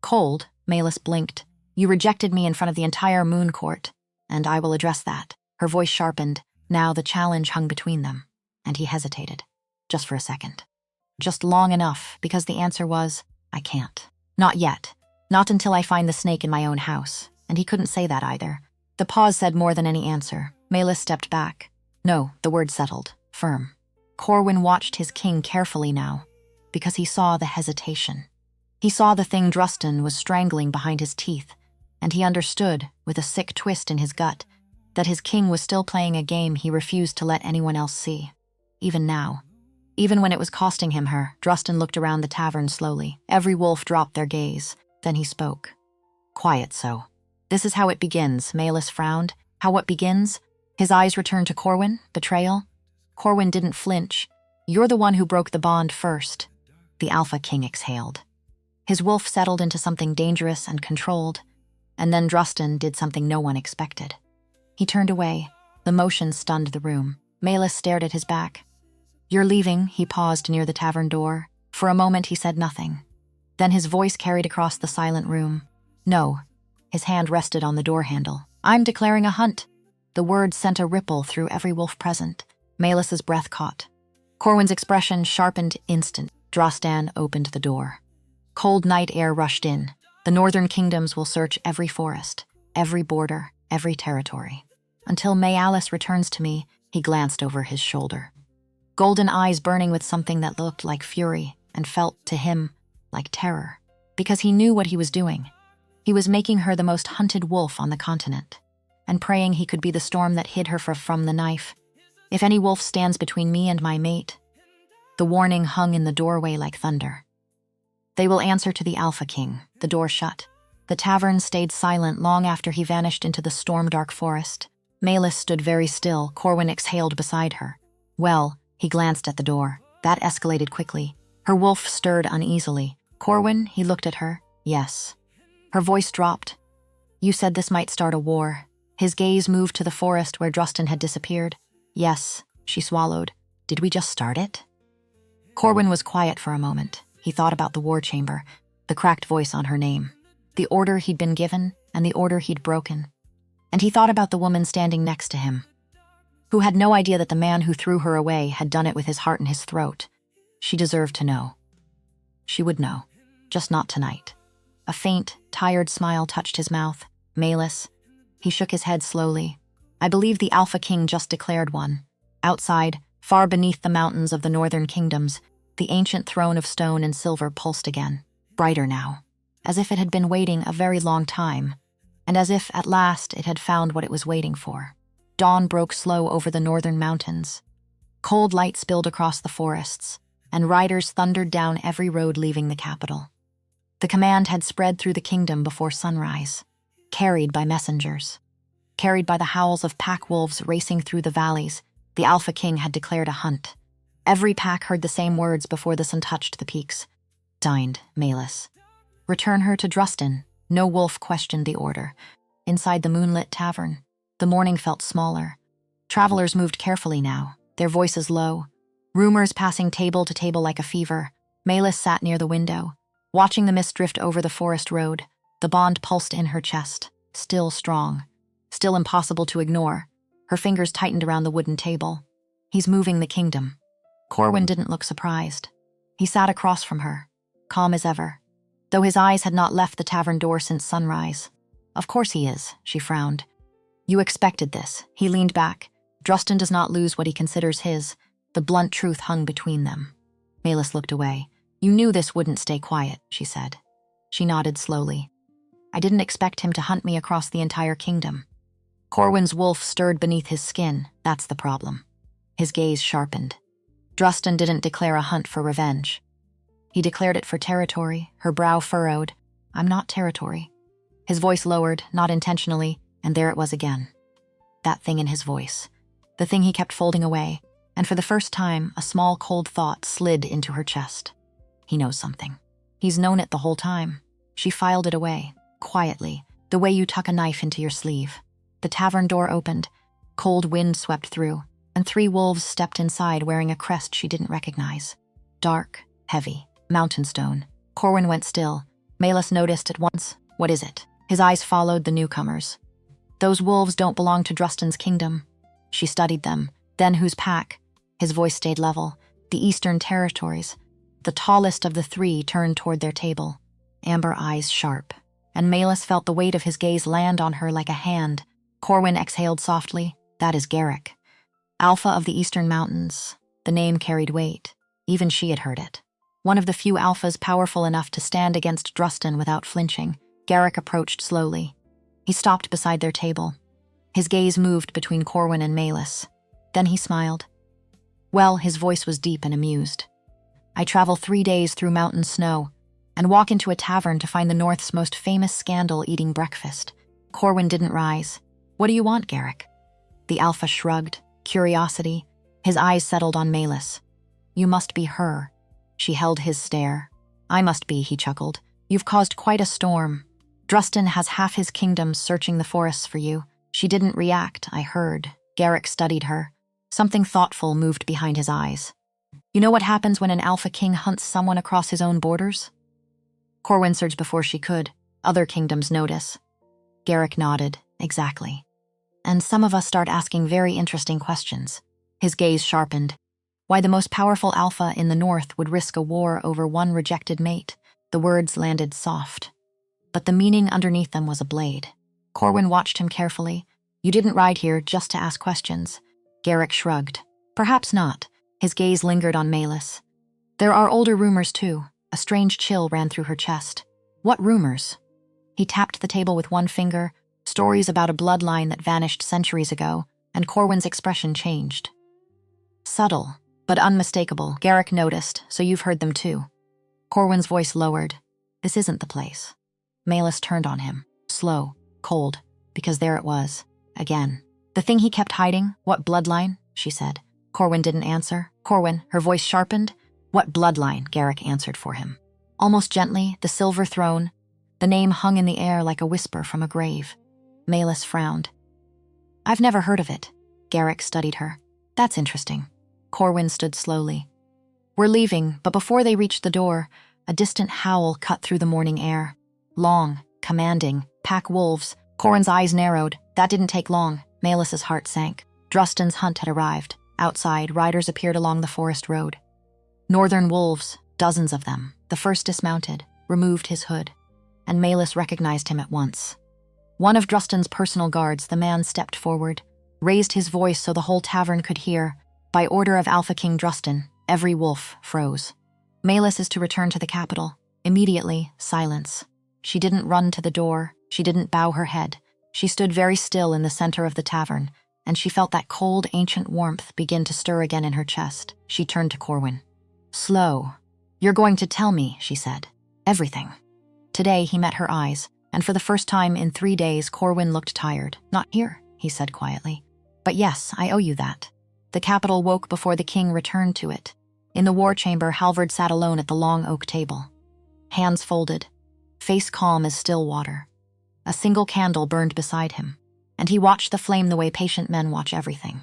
Cold, Melis blinked. "You rejected me in front of the entire moon court, and I will address that." Her voice sharpened. Now the challenge hung between them. and he hesitated. Just for a second. Just long enough, because the answer was, I can't. Not yet. Not until I find the snake in my own house. And he couldn't say that either. The pause said more than any answer. Melis stepped back. No, the word settled. Firm. Corwin watched his king carefully now, because he saw the hesitation. He saw the thing Rustan was strangling behind his teeth, and he understood, with a sick twist in his gut, that his king was still playing a game he refused to let anyone else see. Even now. Even when it was costing him her, Rustan looked around the tavern slowly. Every wolf dropped their gaze. Then he spoke. Quiet so. This is how it begins, Melis frowned. How what begins? His eyes returned to Corwin. Betrayal? Corwin didn't flinch. You're the one who broke the bond first. The Alpha King exhaled. His wolf settled into something dangerous and controlled, and then Rustan did something no one expected. He turned away. The motion stunned the room. Melis stared at his back. You're leaving, he paused near the tavern door. For a moment he said nothing. Then his voice carried across the silent room. No. His hand rested on the door handle. I'm declaring a hunt. The word sent a ripple through every wolf present. Melis's breath caught. Corwin's expression sharpened instant. Rustan opened the door. Cold night air rushed in. The northern kingdoms will search every forest, every border, every territory. Until Melis returns to me, he glanced over his shoulder. Golden eyes burning with something that looked like fury and felt, to him, like terror. Because he knew what he was doing. He was making her the most hunted wolf on the continent, and praying he could be the storm that hid her from the knife. If any wolf stands between me and my mate, the warning hung in the doorway like thunder. They will answer to the Alpha King. The door shut. The tavern stayed silent long after he vanished into the storm-dark forest. Melis stood very still. Corwin exhaled beside her. Well, he glanced at the door. That escalated quickly. Her wolf stirred uneasily. Corwin, he looked at her. Yes. Her voice dropped. You said this might start a war. His gaze moved to the forest where Rustan had disappeared. Yes, she swallowed. Did we just start it? Corwin was quiet for a moment. He thought about the war chamber, the cracked voice on her name, the order he'd been given and the order he'd broken. And he thought about the woman standing next to him, who had no idea that the man who threw her away had done it with his heart in his throat. She deserved to know. She would know, just not tonight. A faint, tired smile touched his mouth. Melis. He shook his head slowly. I believe the Alpha King just declared one. Outside, far beneath the mountains of the northern kingdoms, the ancient throne of stone and silver pulsed again, brighter now, as if it had been waiting a very long time, and as if, at last, it had found what it was waiting for. Dawn broke slow over the northern mountains. Cold light spilled across the forests, and riders thundered down every road leaving the capital. The command had spread through the kingdom before sunrise, carried by messengers. Carried by the howls of pack wolves racing through the valleys, the Alpha King had declared a hunt. Every pack heard the same words before the sun touched the peaks. Dined, Melis. Return her to Rustan. No wolf questioned the order. Inside the moonlit tavern, the morning felt smaller. Travelers moved carefully now, their voices low. Rumors passing table to table like a fever. Melis sat near the window, watching the mist drift over the forest road. The bond pulsed in her chest, still strong, still impossible to ignore. Her fingers tightened around the wooden table. He's moving the kingdom. Corwin didn't look surprised. He sat across from her, calm as ever, though his eyes had not left the tavern door since sunrise. Of course he is, she frowned. You expected this. He leaned back. Rustan does not lose what he considers his. The blunt truth hung between them. Melis looked away. You knew this wouldn't stay quiet, she said. She nodded slowly. I didn't expect him to hunt me across the entire kingdom. Corwin's wolf stirred beneath his skin. That's the problem. His gaze sharpened. Rustan didn't declare a hunt for revenge. He declared it for territory. Her brow furrowed. I'm not territory. His voice lowered, not intentionally, and there it was again. That thing in his voice. The thing he kept folding away, and for the first time, a small cold thought slid into her chest. He knows something. He's known it the whole time. She filed it away, quietly, the way you tuck a knife into your sleeve. The tavern door opened. Cold wind swept through, and 3 wolves stepped inside wearing a crest she didn't recognize. Dark, heavy, mountain stone. Corwin went still. Melis noticed at once. What is it? His eyes followed the newcomers. Those wolves don't belong to Rustan's kingdom. She studied them. Then whose pack? His voice stayed level. The Eastern Territories. The tallest of the three turned toward their table, amber eyes sharp, and Melis felt the weight of his gaze land on her like a hand. Corwin exhaled softly. That is Garrick. Alpha of the Eastern Mountains. The name carried weight. Even she had heard it. One of the few alphas powerful enough to stand against Rustan without flinching. Garrick approached slowly. He stopped beside their table. His gaze moved between Corwin and Melis. Then he smiled. Well, his voice was deep and amused. I travel 3 days through mountain snow and walk into a tavern to find the North's most famous scandal eating breakfast. Corwin didn't rise. What do you want, Garrick? The alpha shrugged. Curiosity. His eyes settled on Melis. You must be her. She held his stare. I must be, he chuckled. You've caused quite a storm. Rustan has half his kingdom searching the forests for you. She didn't react, I heard. Garrick studied her. Something thoughtful moved behind his eyes. You know what happens when an Alpha King hunts someone across his own borders? Corwin surged before she could. Other kingdoms notice. Garrick nodded. Exactly. And some of us start asking very interesting questions. His gaze sharpened. Why the most powerful alpha in the North would risk a war over one rejected mate. The words landed soft. But the meaning underneath them was a blade. Corwin watched him carefully. You didn't ride here just to ask questions. Garrick shrugged. Perhaps not. His gaze lingered on Melis. There are older rumors too. A strange chill ran through her chest. What rumors? He tapped the table with one finger. Stories about a bloodline that vanished centuries ago, and Corwin's expression changed. Subtle, but unmistakable, Garrick noticed, so you've heard them too. Corwin's voice lowered. This isn't the place. Melis turned on him, slow, cold, because there it was, again. The thing he kept hiding, what bloodline? She said. Corwin didn't answer. Corwin, her voice sharpened. What bloodline? Garrick answered for him. Almost gently, the silver throne. The name hung in the air like a whisper from a grave. Melis frowned. I've never heard of it. Garrick studied her. That's interesting. Corwin stood slowly. We're leaving, but before they reached the door, a distant howl cut through the morning air. Long, commanding, pack wolves. Corwin's eyes narrowed. That didn't take long. Melis's heart sank. Rustan's hunt had arrived. Outside, riders appeared along the forest road. Northern wolves, dozens of them. The first dismounted, removed his hood, and Melis recognized him at once. One of Rustan's personal guards, the man stepped forward, raised his voice so the whole tavern could hear. By order of Alpha King Rustan, every wolf froze. Melis is to return to the capital. Immediately, silence. She didn't run to the door. She didn't bow her head. She stood very still in the center of the tavern, and she felt that cold, ancient warmth begin to stir again in her chest. She turned to Corwin. Slow. You're going to tell me, she said. Everything. Today, he met her eyes, and for the first time in 3 days, Corwin looked tired. Not here, he said quietly. But yes, I owe you that. The capital woke before the king returned to it. In the war chamber, Halvard sat alone at the long oak table. Hands folded, face calm as still water. A single candle burned beside him, and he watched the flame the way patient men watch everything.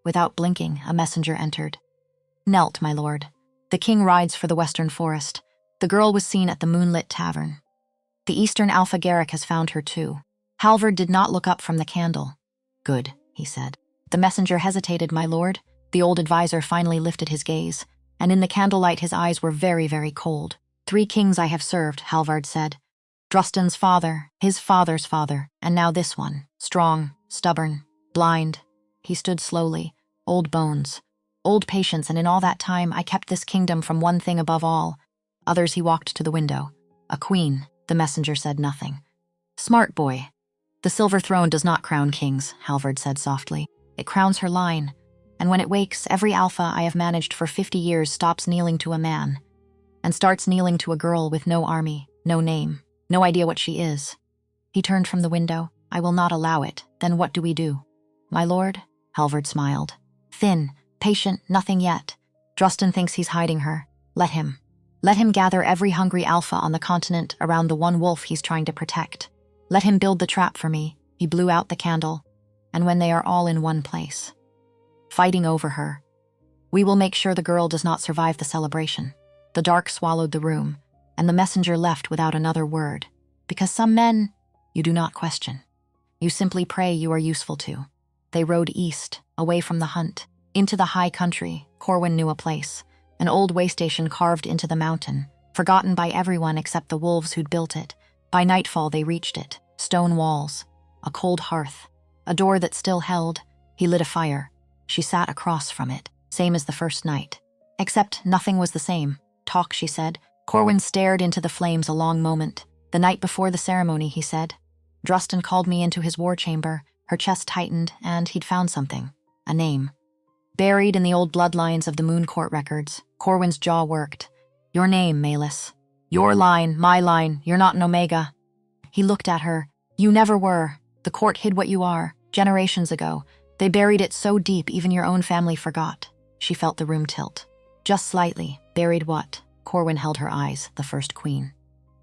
Without blinking, a messenger entered. Knelt, my lord. The king rides for the western forest. The girl was seen at the moonlit tavern. The eastern Alpha Garrick has found her too. Halvard did not look up from the candle. Good, he said. The messenger hesitated, my lord. The old advisor finally lifted his gaze, and in the candlelight his eyes were very, very cold. 3 kings I have served, Halvard said. Rustan's father, his father's father, and now this one. Strong, stubborn, blind. He stood slowly. Old bones. Old patience, and in all that time I kept this kingdom from one thing above all. Others he walked to the window. A queen. The messenger said nothing. Smart boy. The silver throne does not crown kings, Halvard said softly. It crowns her line, and when it wakes, every alpha I have managed for 50 years stops kneeling to a man and starts kneeling to a girl with no army, no name, no idea what she is. He turned from the window. I will not allow it. Then what do we do? My lord, Halvard smiled. Thin, patient, nothing yet. Rustan thinks he's hiding her. Let him. Let him gather every hungry alpha on the continent around the one wolf he's trying to protect. Let him build the trap for me. He blew out the candle. And when they are all in one place, fighting over her, we will make sure the girl does not survive the celebration. The dark swallowed the room, and the messenger left without another word, because some men you do not question. You simply pray you are useful to. They rode east, away from the hunt. Into the high country, Corwin knew a place. An old way station carved into the mountain, forgotten by everyone except the wolves who'd built it. By nightfall they reached it. Stone walls, a cold hearth, a door that still held. He lit a fire. She sat across from it, same as the first night. Except nothing was the same. Talk, she said. Corwin stared into the flames a long moment. The night before the ceremony, he said. Rustan called me into his war chamber. Her chest tightened, and he'd found something. A name. Buried in the old bloodlines of the Moon Court records. Corwin's jaw worked. Your name, Melis. Your line, my line, you're not an Omega. He looked at her. You never were. The court hid what you are. Generations ago. They buried it so deep even your own family forgot. She felt the room tilt. Just slightly. Buried what? Corwin held her eyes, the first queen.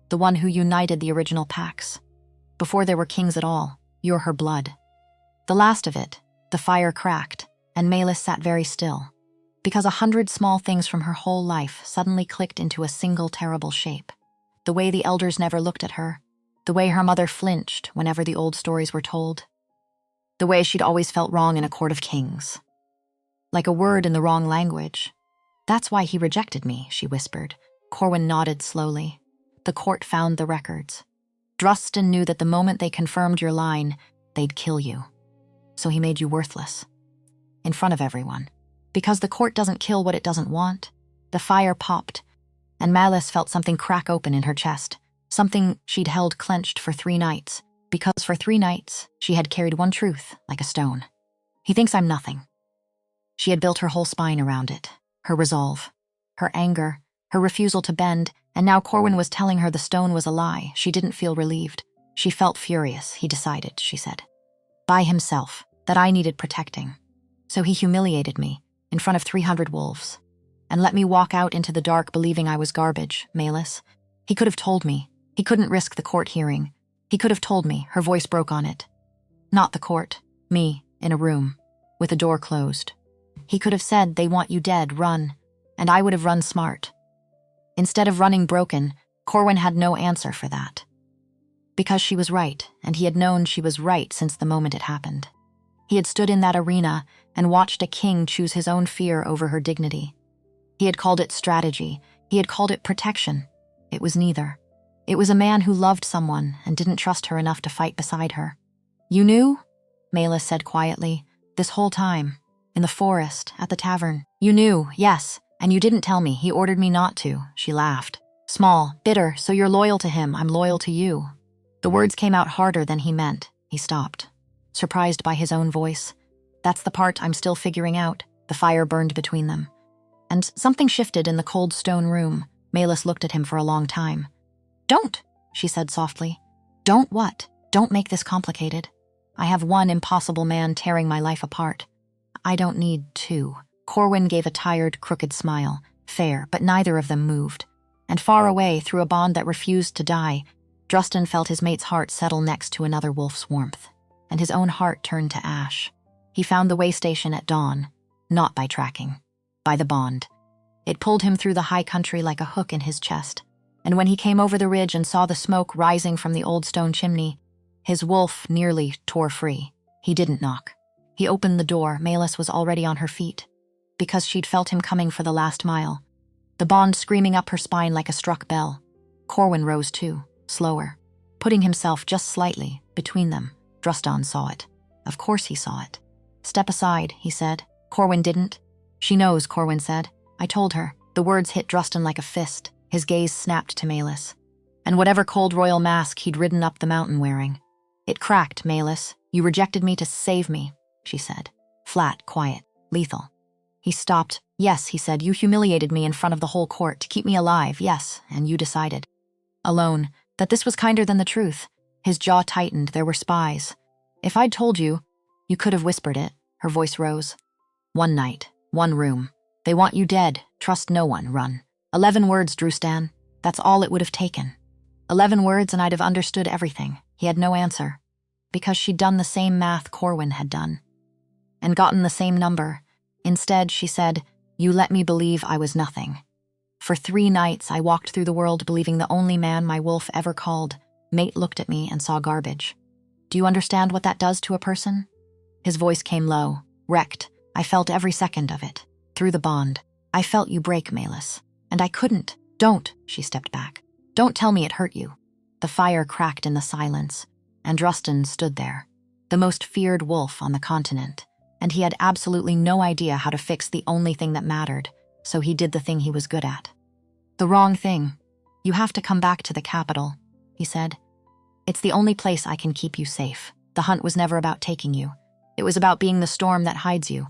The one who united the original packs. Before there were kings at all. You're her blood. The last of it. The fire cracked, and Melis sat very still. Because 100 small things from her whole life suddenly clicked into a single terrible shape. The way the elders never looked at her. The way her mother flinched whenever the old stories were told. The way she'd always felt wrong in a court of kings. Like a word in the wrong language. That's why he rejected me, she whispered. Corwin nodded slowly. The court found the records. Rustan knew that the moment they confirmed your line, they'd kill you. So he made you worthless. In front of everyone. Because the court doesn't kill what it doesn't want. The fire popped, and Melis felt something crack open in her chest. Something she'd held clenched for 3 nights. Because for 3 nights, she had carried one truth, like a stone. He thinks I'm nothing. She had built her whole spine around it. Her resolve. Her anger. Her refusal to bend. And now Corwin was telling her the stone was a lie. She didn't feel relieved. She felt furious, he decided, she said. By himself. That I needed protecting. So he humiliated me, in front of 300 wolves. And let me walk out into the dark believing I was garbage, Melis. He could have told me. He couldn't risk the court hearing. He could have told me, her voice broke on it. Not the court. Me, in a room, with the door closed. He could have said, they want you dead, run. And I would have run smart. Instead of running broken, Corwin had no answer for that. Because she was right, and he had known she was right since the moment it happened. He had stood in that arena and watched a king choose his own fear over her dignity. He had called it strategy. He had called it protection. It was neither. It was a man who loved someone and didn't trust her enough to fight beside her. You knew? Melis said quietly. This whole time. In the forest, at the tavern. You knew, yes, and you didn't tell me. He ordered me not to. She laughed. Small, bitter, so you're loyal to him. I'm loyal to you. The words came out harder than he meant. He stopped. Surprised by his own voice. That's the part I'm still figuring out. The fire burned between them. And something shifted in the cold stone room. Melis looked at him for a long time. Don't, she said softly. Don't what? Don't make this complicated. I have one impossible man tearing my life apart. I don't need 2. Corwin gave a tired, crooked smile. Fair, but neither of them moved. And far away, through a bond that refused to die, Rustan felt his mate's heart settle next to another wolf's warmth. And his own heart turned to ash. He found the way station at dawn, not by tracking, by the bond. It pulled him through the high country like a hook in his chest. And when he came over the ridge and saw the smoke rising from the old stone chimney, his wolf nearly tore free. He didn't knock. He opened the door. Melis was already on her feet, because she'd felt him coming for the last mile. The bond screaming up her spine like a struck bell. Corwin rose too, slower, putting himself just slightly between them. Rustan saw it. Of course he saw it. Step aside, he said. Corwin didn't. She knows, Corwin said. I told her. The words hit Rustan like a fist. His gaze snapped to Melis. And whatever cold royal mask he'd ridden up the mountain wearing. It cracked, Melis. You rejected me to save me, she said. Flat, quiet, lethal. He stopped. Yes, he said. You humiliated me in front of the whole court to keep me alive, yes, and you decided. Alone, that this was kinder than the truth. His jaw tightened. There were spies. If I'd told you, you could have whispered it. Her voice rose. One night, one room. They want you dead. Trust no one. Run. 11 words, Rustan. That's all it would have taken. 11 words and I'd have understood everything. He had no answer. Because she'd done the same math Corwin had done. And gotten the same number. Instead, she said, you let me believe I was nothing. For 3 nights, I walked through the world believing the only man my wolf ever called. Mate looked at me and saw garbage. Do you understand what that does to a person? His voice came low, wrecked, I felt every second of it. Through the bond. I felt you break, Melis. And I couldn't. Don't, she stepped back. Don't tell me it hurt you. The fire cracked in the silence, and Rustan stood there, the most feared wolf on the continent, and he had absolutely no idea how to fix the only thing that mattered, so he did the thing he was good at. The wrong thing. You have to come back to the capital, he said. It's the only place I can keep you safe. The hunt was never about taking you. It was about being the storm that hides you.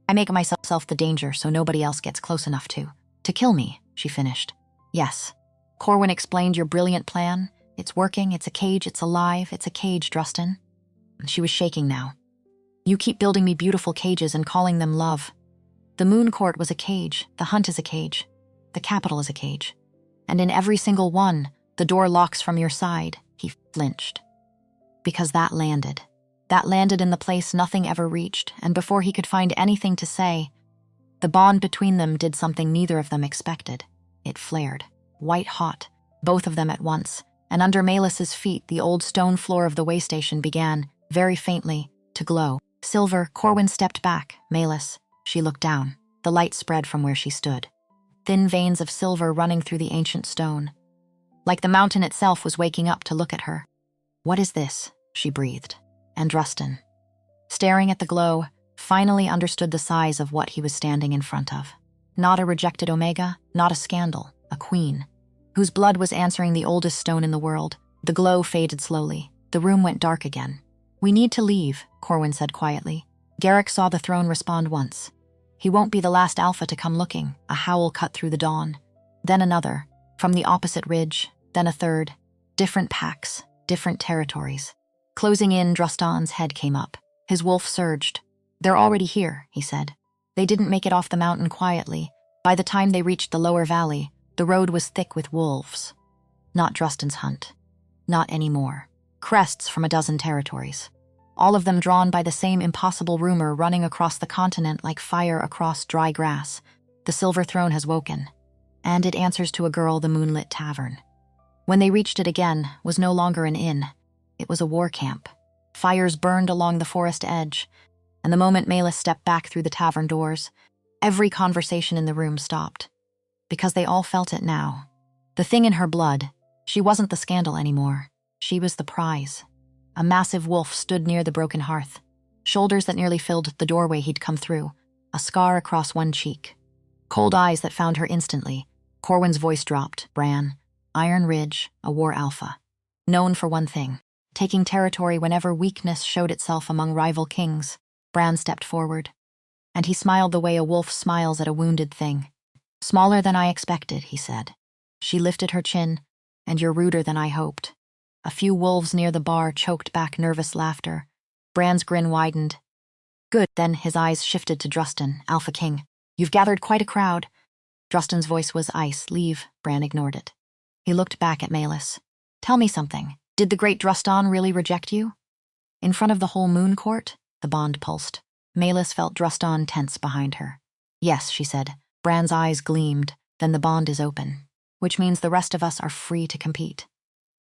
I make myself the danger so nobody else gets close enough to kill me, she finished. Yes. Corwin explained your brilliant plan. It's working, it's a cage, it's alive, it's a cage, Rustan. She was shaking now. You keep building me beautiful cages and calling them love. The moon court was a cage, the hunt is a cage, the capital is a cage. And in every single one, the door locks from your side, he flinched. Because that landed. That landed in the place nothing ever reached, and before he could find anything to say, the bond between them did something neither of them expected. It flared, white hot, both of them at once, and under Melis's feet the old stone floor of the way station began, very faintly, to glow. Silver, Corwin stepped back. Melis, she looked down. The light spread from where she stood. Thin veins of silver running through the ancient stone. Like the mountain itself was waking up to look at her. What is this? She breathed. And Rustan, staring at the glow, finally understood the size of what he was standing in front of. Not a rejected Omega, not a scandal, a queen, whose blood was answering the oldest stone in the world. The glow faded slowly. The room went dark again. We need to leave, Corwin said quietly. Garrick saw the throne respond once. He won't be the last Alpha to come looking. A howl cut through the dawn. Then another, from the opposite ridge, then a third. Different packs, different territories. Closing in, Rustan's head came up. His wolf surged. They're already here, he said. They didn't make it off the mountain quietly. By the time they reached the lower valley, the road was thick with wolves. Not Rustan's hunt. Not anymore. Crests from a dozen territories. All of them drawn by the same impossible rumor running across the continent like fire across dry grass. The Silver Throne has woken. And it answers to a girl, the moonlit tavern. When they reached it again, was no longer an inn. It was a war camp. Fires burned along the forest edge, and the moment Melis stepped back through the tavern doors, every conversation in the room stopped. Because they all felt it now. The thing in her blood, she wasn't the scandal anymore. She was the prize. A massive wolf stood near the broken hearth, shoulders that nearly filled the doorway he'd come through, a scar across one cheek. Cold eyes that found her instantly. Corwin's voice dropped. Bran, Iron Ridge, a war alpha. Known for one thing. Taking territory whenever weakness showed itself among rival kings. Bran stepped forward, and he smiled the way a wolf smiles at a wounded thing. Smaller than I expected, he said. She lifted her chin, and you're ruder than I hoped. A few wolves near the bar choked back nervous laughter. Bran's grin widened. Good, then his eyes shifted to Rustan, Alpha King. You've gathered quite a crowd. Rustan's voice was ice. Leave, Bran ignored it. He looked back at Melis. Tell me something. Did the great Rustan really reject you? In front of the whole moon court? The bond pulsed. Melis felt Rustan tense behind her. Yes, she said. Bran's eyes gleamed. Then the bond is open. Which means the rest of us are free to compete.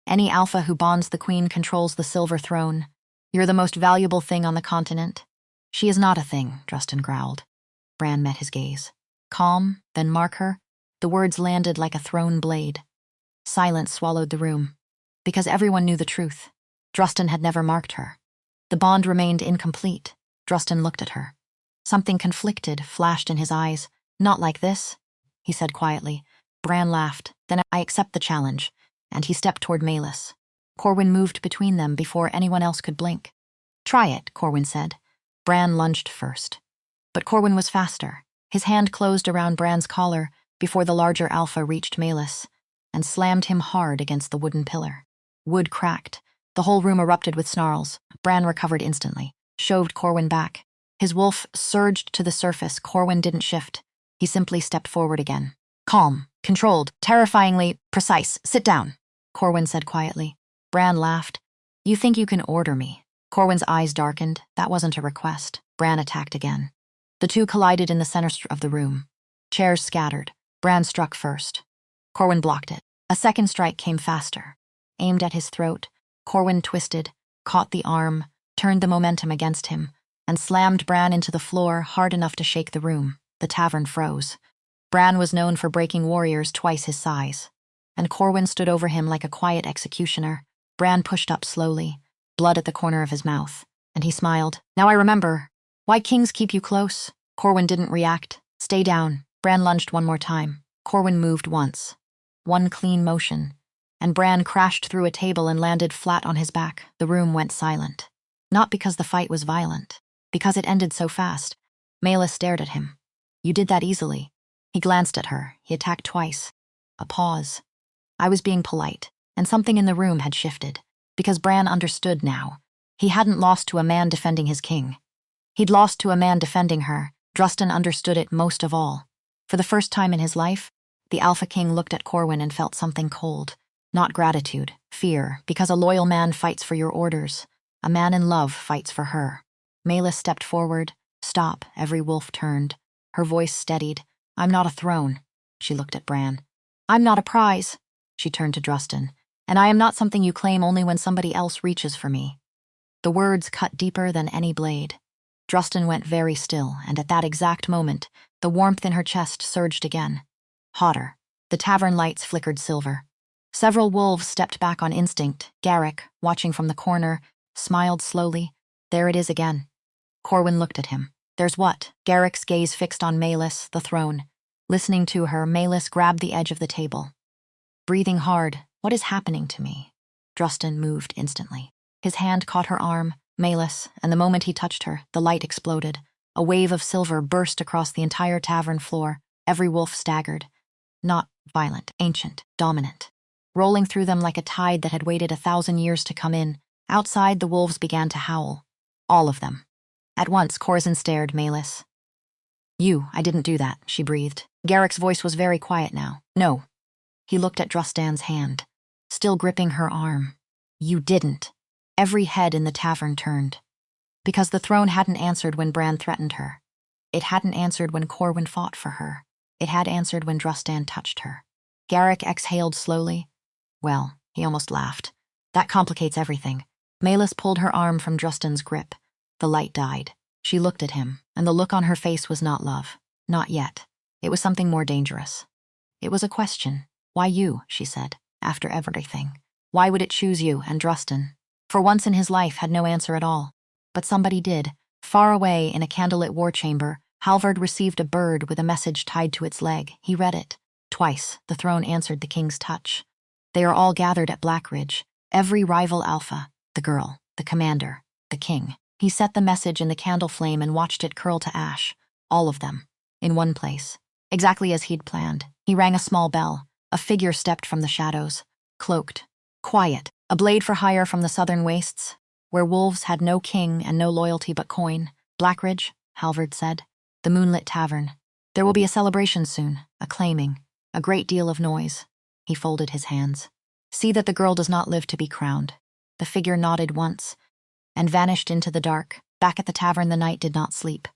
Any alpha who bonds the queen controls the Silver Throne. You're the most valuable thing on the continent. She is not a thing, Rustan growled. Bran met his gaze. Calm, then mark her. The words landed like a thrown blade. Silence swallowed the room. Because everyone knew the truth. Rustan had never marked her. The bond remained incomplete. Rustan looked at her. Something conflicted flashed in his eyes. Not like this, he said quietly. Bran laughed. Then I accept the challenge. And he stepped toward Melis. Corwin moved between them before anyone else could blink. Try it, Corwin said. Bran lunged first. But Corwin was faster. His hand closed around Bran's collar before the larger alpha reached Melis and slammed him hard against the wooden pillar. Wood cracked. The whole room erupted with snarls. Bran recovered instantly, shoved Corwin back. His wolf surged to the surface. Corwin didn't shift. He simply stepped forward again. Calm, controlled, terrifyingly precise. Sit down, Corwin said quietly. Bran laughed. You think you can order me? Corwin's eyes darkened. That wasn't a request. Bran attacked again. The two collided in the center of the room. Chairs scattered. Bran struck first. Corwin blocked it. A second strike came faster. Aimed at his throat, Corwin twisted, caught the arm, turned the momentum against him, and slammed Bran into the floor hard enough to shake the room. The tavern froze. Bran was known for breaking warriors twice his size, and Corwin stood over him like a quiet executioner. Bran pushed up slowly, blood at the corner of his mouth, and he smiled. "Now I remember. Why kings keep you close?" Corwin didn't react. "Stay down." Bran lunged one more time. Corwin moved once. One clean motion, and Bran crashed through a table and landed flat on his back. The room went silent. Not because the fight was violent, because it ended so fast. Melis stared at him. "You did that easily." He glanced at her. He attacked twice. A pause. I was being polite, and something in the room had shifted, because Bran understood now. He hadn't lost to a man defending his king. He'd lost to a man defending her. Rustan understood it most of all. For the first time in his life, the Alpha King looked at Corwin and felt something cold. Not gratitude, fear, because a loyal man fights for your orders. A man in love fights for her. Melis stepped forward. "Stop." Every wolf turned. Her voice steadied. "I'm not a throne." She looked at Bran. "I'm not a prize." She turned to Rustan. "And I am not something you claim only when somebody else reaches for me." The words cut deeper than any blade. Rustan went very still, and at that exact moment, the warmth in her chest surged again. Hotter. The tavern lights flickered silver. Several wolves stepped back on instinct. Garrick, watching from the corner, smiled slowly. "There it is again." Corwin looked at him. "There's what?" Garrick's gaze fixed on Melis, the throne. Listening to her, Melis grabbed the edge of the table. Breathing hard. "What is happening to me?" Rustan moved instantly. His hand caught her arm, Melis, and the moment he touched her, the light exploded. A wave of silver burst across the entire tavern floor. Every wolf staggered. Not violent, ancient, dominant. Rolling through them like a tide that had waited 1,000 years to come in. Outside, the wolves began to howl. All of them. At once, Corwin stared Melis. I didn't do that," she breathed. Garrick's voice was very quiet now. "No." He looked at Rustan's hand, still gripping her arm. "You didn't." Every head in the tavern turned. Because the throne hadn't answered when Bran threatened her. It hadn't answered when Corwin fought for her. It had answered when Rustan touched her. Garrick exhaled slowly. "Well," he almost laughed. "That complicates everything." Melis pulled her arm from Rustan's grip. The light died. She looked at him, and the look on her face was not love. Not yet. It was something more dangerous. It was a question. "Why you?" she said. "After everything. Why would it choose you and Rustan?" For once in his life had no answer at all. But somebody did. Far away in a candlelit war chamber, Halvard received a bird with a message tied to its leg. He read it. Twice, the throne answered the king's touch. "They are all gathered at Blackridge. Every rival alpha, the girl, the commander, the king." He set the message in the candle flame and watched it curl to ash. All of them. In one place. Exactly as he'd planned. He rang a small bell. A figure stepped from the shadows. Cloaked. Quiet. A blade for hire from the southern wastes, where wolves had no king and no loyalty but coin. "Blackridge," Halvard said. "The moonlit tavern. There will be a celebration soon, a claiming, a great deal of noise." He folded his hands. "See that the girl does not live to be crowned." The figure nodded once, and vanished into the dark. Back at the tavern, the night did not sleep.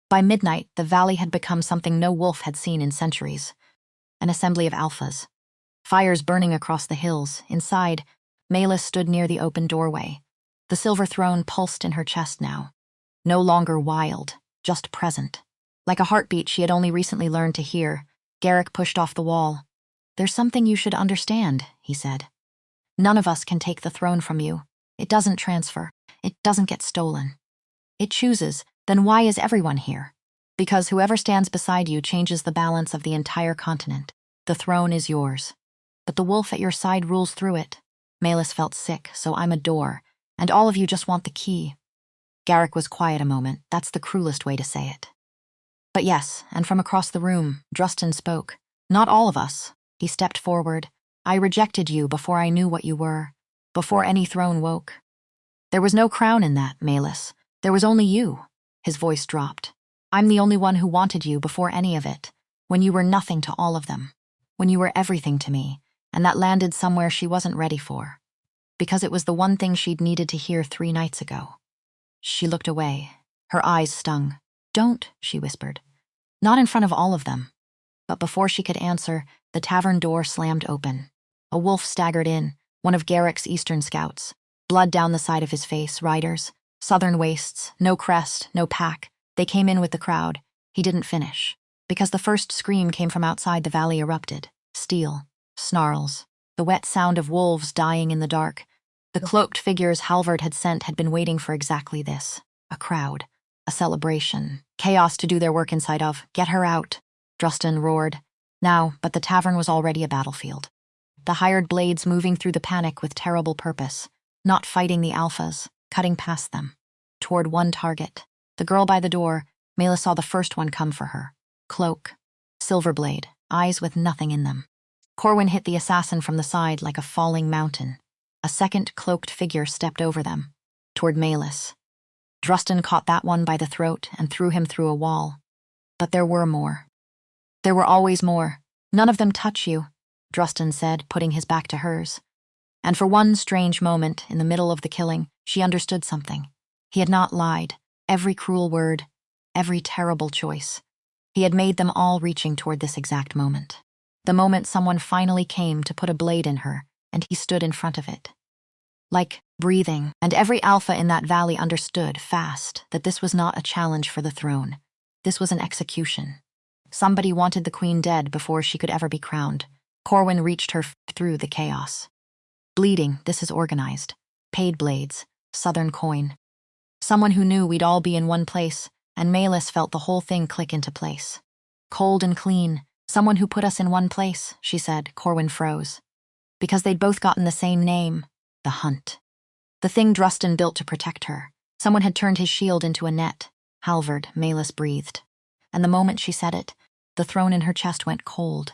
By midnight, the valley had become something no wolf had seen in centuries. An assembly of alphas. Fires burning across the hills. Inside, Melis stood near the open doorway. The silver throne pulsed in her chest now. No longer wild, just present. Like a heartbeat she had only recently learned to hear, Garrick pushed off the wall. "There's something you should understand," he said. "None of us can take the throne from you. It doesn't transfer. It doesn't get stolen. It chooses. Then why is everyone here? Because whoever stands beside you changes the balance of the entire continent. The throne is yours. But the wolf at your side rules through it." Melis felt sick, "So I'm a door, and all of you just want the key." Garrick was quiet a moment. "That's the cruelest way to say it." "But yes," and from across the room, Rustan spoke. "Not all of us." He stepped forward. "I rejected you before I knew what you were, before any throne woke. There was no crown in that, Melis. There was only you." His voice dropped. "I'm the only one who wanted you before any of it, when you were nothing to all of them, when you were everything to me, and that landed somewhere she wasn't ready for. Because it was the one thing she'd needed to hear 3 nights ago." She looked away. Her eyes stung. "Don't," she whispered. "Not in front of all of them." But before she could answer, the tavern door slammed open. A wolf staggered in, one of Garrick's eastern scouts. Blood down the side of his face, riders, Southern wastes, no crest, no pack. They came in with the crowd. He didn't finish. Because the first scream came from outside, the valley erupted. Steel, snarls, the wet sound of wolves dying in the dark. The cloaked figures Halvard had sent had been waiting for exactly this. A crowd, a celebration, chaos to do their work inside of. Get her out, Rustan roared. Now, but the tavern was already a battlefield. The hired blades moving through the panic with terrible purpose, not fighting the alphas, cutting past them. Toward one target, the girl by the door, Melis saw the first one come for her. Cloak, silver blade, eyes with nothing in them. Corwin hit the assassin from the side like a falling mountain. A second cloaked figure stepped over them, toward Melis. Rustan caught that one by the throat and threw him through a wall. But there were more. There were always more. None of them touch you, Rustan said, putting his back to hers. And for one strange moment, in the middle of the killing, she understood something. He had not lied. Every cruel word, every terrible choice. He had made them all reaching toward this exact moment. The moment someone finally came to put a blade in her, and he stood in front of it. Like breathing, and every alpha in that valley understood, fast, that this was not a challenge for the throne. This was an execution. Somebody wanted the queen dead before she could ever be crowned. Corwin reached her through the chaos. Bleeding, this is organized. Paid blades, southern coin. Someone who knew we'd all be in one place, and Melis felt the whole thing click into place. Cold and clean, someone who put us in one place, she said. Corwin froze. Because they'd both gotten the same name, the Hunt. The thing Rustan built to protect her. Someone had turned his shield into a net. Halvard, Melis breathed. And the moment she said it, the throne in her chest went cold.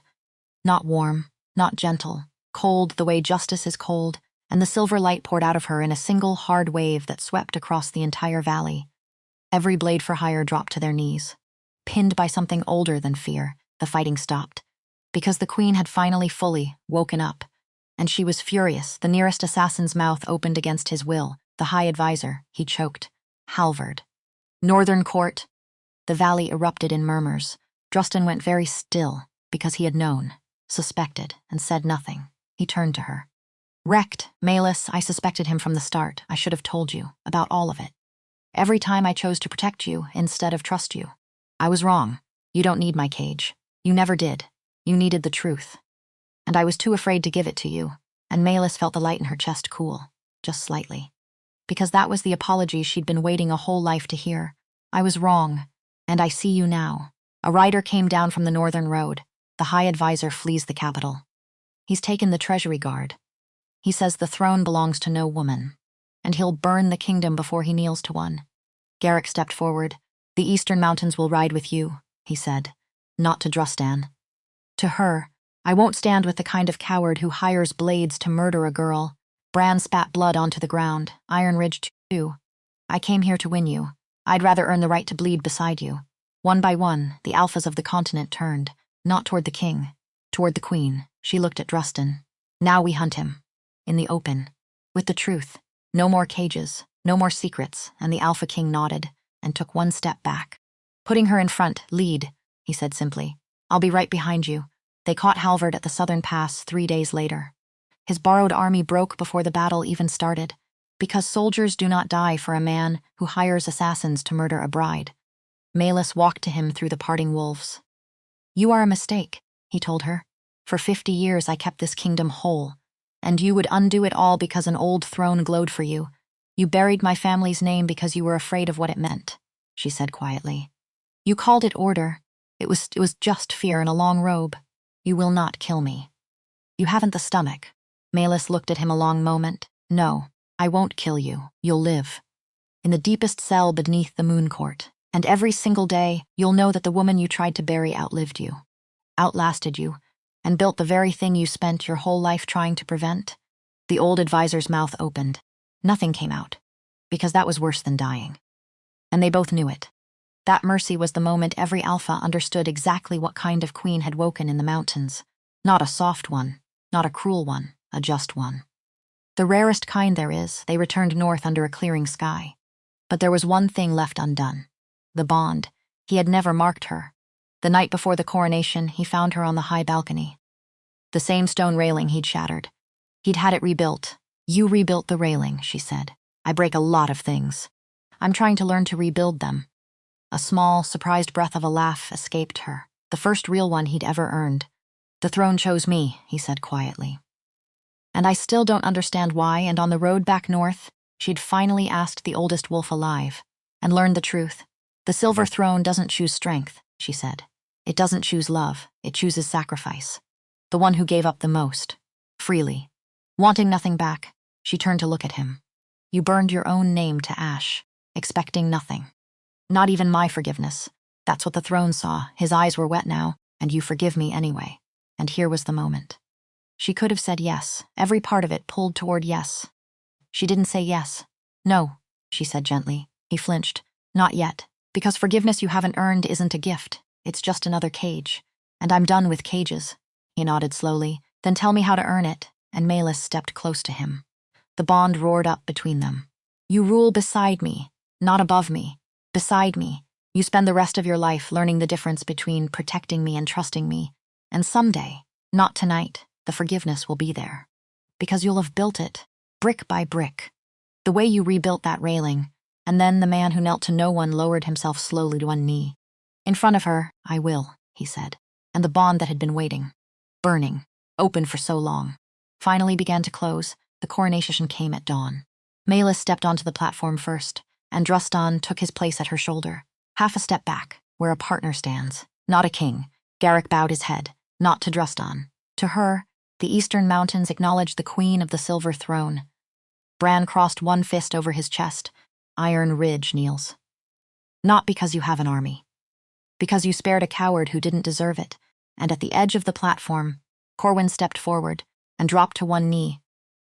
Not warm, not gentle, cold the way justice is cold, and the silver light poured out of her in a single hard wave that swept across the entire valley. Every blade for hire dropped to their knees. Pinned by something older than fear, the fighting stopped. Because the queen had finally fully woken up. And she was furious. The nearest assassin's mouth opened against his will. The high advisor, he choked. Halvard. Northern court. The valley erupted in murmurs. Rustan went very still, because he had known, suspected, and said nothing. He turned to her. Wrecked, Melis, I suspected him from the start. I should have told you, about all of it. Every time I chose to protect you instead of trust you. I was wrong. You don't need my cage. You never did. You needed the truth. And I was too afraid to give it to you, and Melis felt the light in her chest cool, just slightly. Because that was the apology she'd been waiting a whole life to hear. I was wrong, and I see you now. A rider came down from the northern road. The high advisor flees the capital. He's taken the treasury guard. He says the throne belongs to no woman, and he'll burn the kingdom before he kneels to one. Garrick stepped forward. The eastern mountains will ride with you, he said, not to Rustan. To her, I won't stand with the kind of coward who hires blades to murder a girl. Bran spat blood onto the ground, Iron Ridge too. I came here to win you. I'd rather earn the right to bleed beside you. One by one, the alphas of the continent turned, not toward the king, toward the queen. She looked at Rustan. Now we hunt him. In the open. With the truth. No more cages, no more secrets, and the Alpha King nodded and took one step back. Putting her in front, lead, he said simply. I'll be right behind you. They caught Halvard at the southern pass 3 days later. His borrowed army broke before the battle even started, because soldiers do not die for a man who hires assassins to murder a bride. Melis walked to him through the parting wolves. You are a mistake, he told her. For 50 years I kept this kingdom whole, and you would undo it all because an old throne glowed for you. You buried my family's name because you were afraid of what it meant, she said quietly. You called it order. It was just fear in a long robe. You will not kill me. You haven't the stomach. Melis looked at him a long moment. No, I won't kill you. You'll live. In the deepest cell beneath the moon court. And every single day, you'll know that the woman you tried to bury outlived you, outlasted you, and built the very thing you spent your whole life trying to prevent. The old advisor's mouth opened. Nothing came out, because that was worse than dying. And they both knew it. That mercy was the moment every alpha understood exactly what kind of queen had woken in the mountains. Not a soft one, not a cruel one, a just one. The rarest kind there is, they returned north under a clearing sky. But there was one thing left undone. The bond. He had never marked her. The night before the coronation, he found her on the high balcony. The same stone railing he'd shattered. He'd had it rebuilt. You rebuilt the railing, she said. I break a lot of things. I'm trying to learn to rebuild them." A small, surprised breath of a laugh escaped her, the first real one he'd ever earned. "The throne chose me," he said quietly. "And I still don't understand why," and on the road back north, she'd finally asked the oldest wolf alive and learned the truth. "The silver throne doesn't choose strength," she said. "It doesn't choose love, it chooses sacrifice. The one who gave up the most, freely. Wanting nothing back, she turned to look at him. You burned your own name to ash, expecting nothing. Not even my forgiveness. That's what the throne saw. His eyes were wet now, and you forgive me anyway." And here was the moment. She could have said yes. Every part of it pulled toward yes. She didn't say yes. "No," she said gently. He flinched. "Not yet. Because forgiveness you haven't earned isn't a gift. It's just another cage. And I'm done with cages." He nodded slowly. "Then tell me how to earn it." And Melis stepped close to him. The bond roared up between them. "You rule beside me, not above me. Beside me. You spend the rest of your life learning the difference between protecting me and trusting me. And someday, not tonight, the forgiveness will be there. Because you'll have built it, brick by brick. The way you rebuilt that railing, and then the man who knelt to no one lowered himself slowly to one knee. In front of her, "I will," he said, and the bond that had been waiting, burning, open for so long, finally began to close. The coronation came at dawn. Melis stepped onto the platform first, and Rustan took his place at her shoulder, half a step back, where a partner stands, not a king. Garrick bowed his head, not to Rustan. To her, the eastern mountains acknowledged the queen of the silver throne. Bran crossed one fist over his chest. "Iron Ridge kneels. Not because you have an army. Because you spared a coward who didn't deserve it." And at the edge of the platform, Corwin stepped forward and dropped to one knee.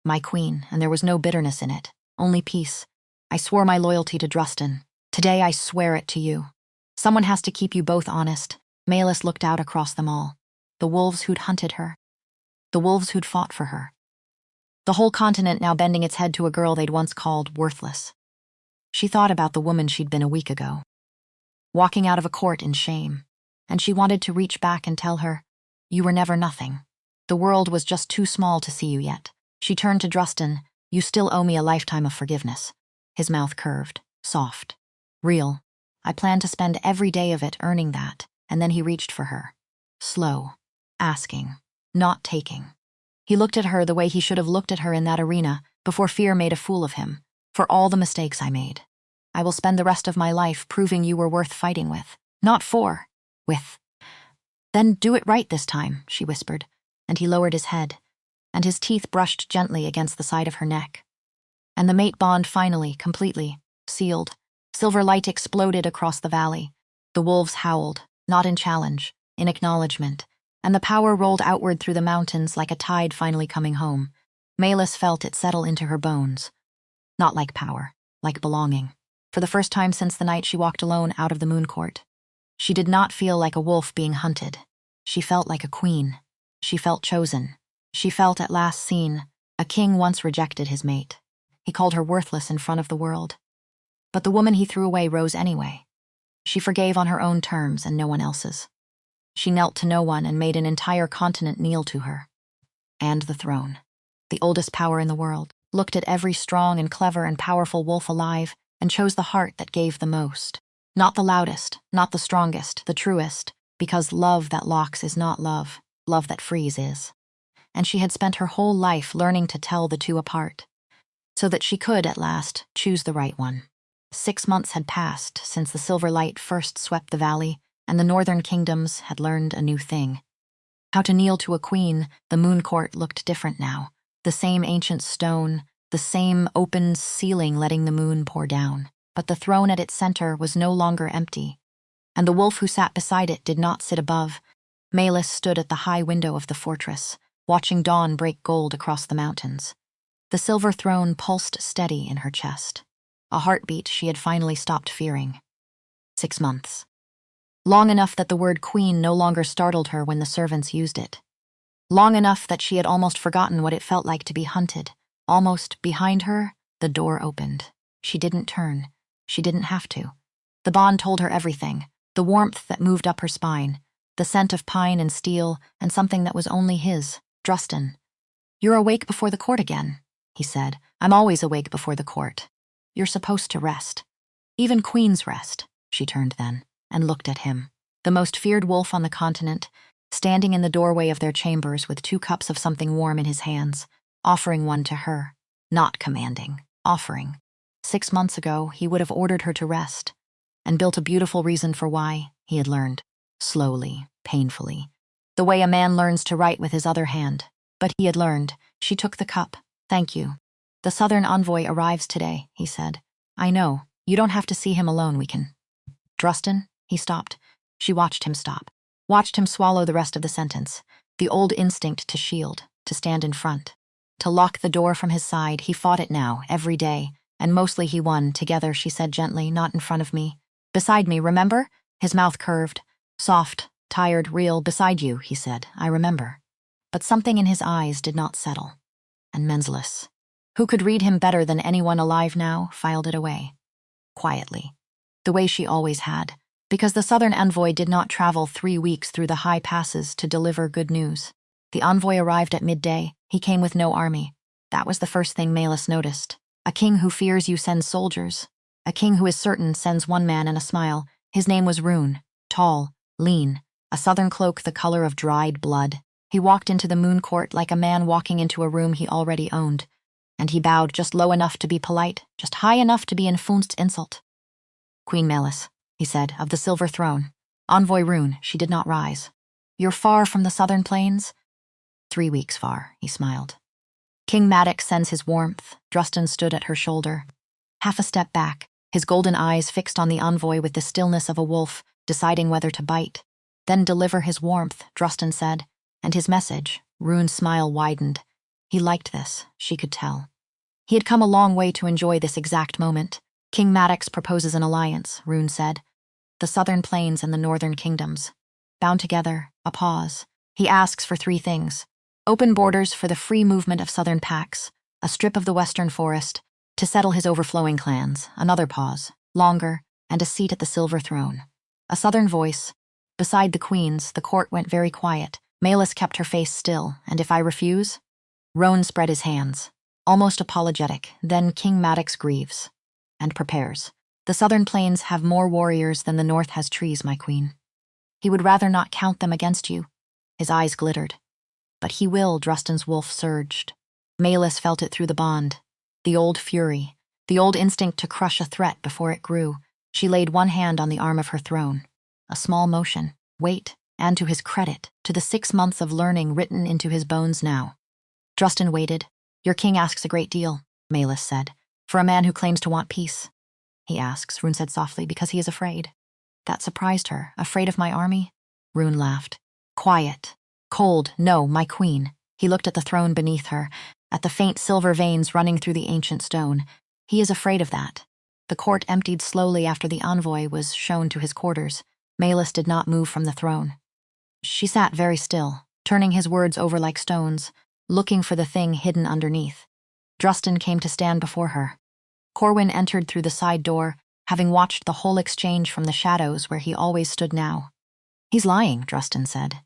"My queen," and there was no bitterness in it, only peace. "I swore my loyalty to Rustan. Today I swear it to you. Someone has to keep you both honest." Melis looked out across them all. The wolves who'd hunted her. The wolves who'd fought for her. The whole continent now bending its head to a girl they'd once called worthless. She thought about the woman she'd been a week ago, walking out of a court in shame, and she wanted to reach back and tell her, "You were never nothing. The world was just too small to see you yet." She turned to Rustan. "You still owe me a lifetime of forgiveness." His mouth curved, soft, real. "I plan to spend every day of it earning that." And then he reached for her. Slow, asking, not taking. He looked at her the way he should have looked at her in that arena, before fear made a fool of him. "For all the mistakes I made, I will spend the rest of my life proving you were worth fighting with. Not for, with." "Then do it right this time," she whispered, and he lowered his head, and his teeth brushed gently against the side of her neck. And the mate bond finally, completely, sealed. Silver light exploded across the valley. The wolves howled, not in challenge, in acknowledgement, and the power rolled outward through the mountains like a tide finally coming home. Melis felt it settle into her bones. Not like power, like belonging. For the first time since the night she walked alone out of the moon court. She did not feel like a wolf being hunted. She felt like a queen. She felt chosen. She felt at last seen. A king once rejected his mate. He called her worthless in front of the world. But the woman he threw away rose anyway. She forgave on her own terms and no one else's. She knelt to no one and made an entire continent kneel to her. And the throne, the oldest power in the world, looked at every strong and clever and powerful wolf alive and chose the heart that gave the most. Not the loudest, not the strongest, the truest, because love that locks is not love, love that frees is. And she had spent her whole life learning to tell the two apart, so that she could, at last, choose the right one. 6 months had passed since the silver light first swept the valley, and the northern kingdoms had learned a new thing. How to kneel to a queen. The moon court looked different now. The same ancient stone, the same open ceiling letting the moon pour down. But the throne at its center was no longer empty, and the wolf who sat beside it did not sit above. Melis stood at the high window of the fortress, watching dawn break gold across the mountains. The silver throne pulsed steady in her chest. A heartbeat she had finally stopped fearing. 6 months. Long enough that the word queen no longer startled her when the servants used it. Long enough that she had almost forgotten what it felt like to be hunted. Almost behind her, the door opened. She didn't turn. She didn't have to. The bond told her everything. The warmth that moved up her spine. The scent of pine and steel, and something that was only his, Rustan. "You're awake before the court again," he said. "I'm always awake before the court. You're supposed to rest." Even queens rest. She turned then and looked at him, the most feared wolf on the continent, standing in the doorway of their chambers with 2 cups of something warm in his hands, offering one to her, not commanding, offering. 6 months ago, he would have ordered her to rest and built a beautiful reason for why, he had learned, slowly, painfully, the way a man learns to write with his other hand. But he had learned. She took the cup. Thank you. The Southern envoy arrives today, he said. I know. You don't have to see him alone, we can. Rustan, he stopped. She watched him stop. Watched him swallow the rest of the sentence. The old instinct to shield, to stand in front. To lock the door from his side, he fought it now, every day. And mostly he won. Together, she said gently, not in front of me. Beside me, remember? His mouth curved. Soft, tired, real. Beside you, he said. I remember. But something in his eyes did not settle. And Melis, who could read him better than anyone alive now, filed it away. Quietly. The way she always had. Because the Southern envoy did not travel 3 weeks through the high passes to deliver good news. The envoy arrived at midday. He came with no army. That was the first thing Melis noticed. A king who fears you sends soldiers. A king who is certain sends one man and a smile. His name was Rune. Tall, lean, a southern cloak the color of dried blood. He walked into the moon court like a man walking into a room he already owned. And he bowed just low enough to be polite, just high enough to be in Funst's insult. Queen Melis, he said, of the silver throne. Envoy Rune, she did not rise. You're far from the southern plains? 3 weeks far, he smiled. King Maddox sends his warmth. Rustan stood at her shoulder. Half a step back, his golden eyes fixed on the envoy with the stillness of a wolf, deciding whether to bite. Then deliver his warmth, Rustan said, and his message. Rune's smile widened. He liked this, she could tell. He had come a long way to enjoy this exact moment. King Maddox proposes an alliance, Rune said. The southern plains and the northern kingdoms. Bound together, a pause. He asks for 3 things. Open borders for the free movement of southern packs, a strip of the western forest, to settle his overflowing clans, another pause, longer, and a seat at the silver throne. A southern voice. Beside the queens, the court went very quiet. Melis kept her face still, and if I refuse? Roan spread his hands, almost apologetic. Then King Maddox grieves, and prepares. The southern plains have more warriors than the north has trees, my queen. He would rather not count them against you. His eyes glittered. But he will, Rustan's wolf surged. Melis felt it through the bond. The old fury, the old instinct to crush a threat before it grew. She laid one hand on the arm of her throne. A small motion. Wait, and to his credit, to the 6 months of learning written into his bones now. Rustan waited. Your king asks a great deal, Melis said, for a man who claims to want peace. He asks, Rune said softly, because he is afraid. That surprised her. Afraid of my army? Rune laughed. Quiet. Cold. No, my queen. He looked at the throne beneath her, at the faint silver veins running through the ancient stone. He is afraid of that. The court emptied slowly after the envoy was shown to his quarters. Melis did not move from the throne. She sat very still, turning his words over like stones, looking for the thing hidden underneath. Rustan came to stand before her. Corwin entered through the side door, having watched the whole exchange from the shadows where he always stood now. He's lying, Rustan said.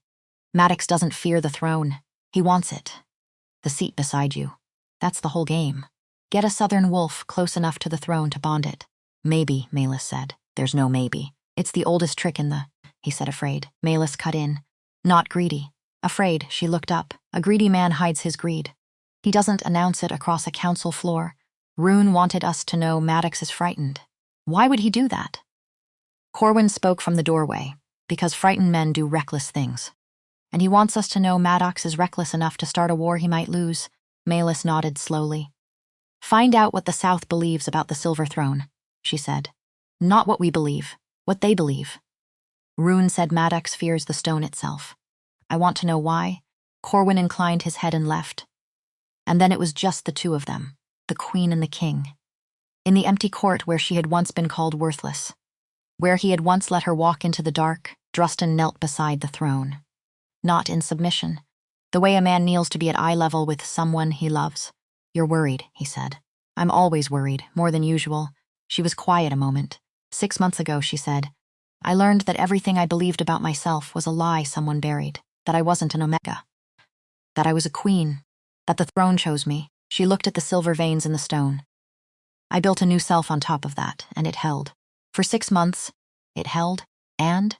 Maddox doesn't fear the throne. He wants it. The seat beside you. That's the whole game. Get a southern wolf close enough to the throne to bond it. Maybe, Melis said. There's no maybe. It's the oldest trick in the... He said afraid. Melis cut in. Not greedy. Afraid, she looked up. A greedy man hides his greed. He doesn't announce it across a council floor. Rune wanted us to know Maddox is frightened. Why would he do that? Corwin spoke from the doorway, because frightened men do reckless things. And he wants us to know Maddox is reckless enough to start a war he might lose. Melis nodded slowly. Find out what the South believes about the Silver Throne, she said. Not what we believe, what they believe. Rune said Maddox fears the stone itself. I want to know why. Corwin inclined his head and left. And then it was just the 2 of them, the queen and the king. In the empty court where she had once been called worthless, where he had once let her walk into the dark, Rustan knelt beside the throne. Not in submission, the way a man kneels to be at eye level with someone he loves. You're worried, he said. I'm always worried, more than usual. She was quiet a moment. 6 months ago, she said, I learned that everything I believed about myself was a lie someone buried, that I wasn't an Omega, that I was a queen, that the throne chose me. She looked at the silver veins in the stone. I built a new self on top of that, and it held. For 6 months, it held, and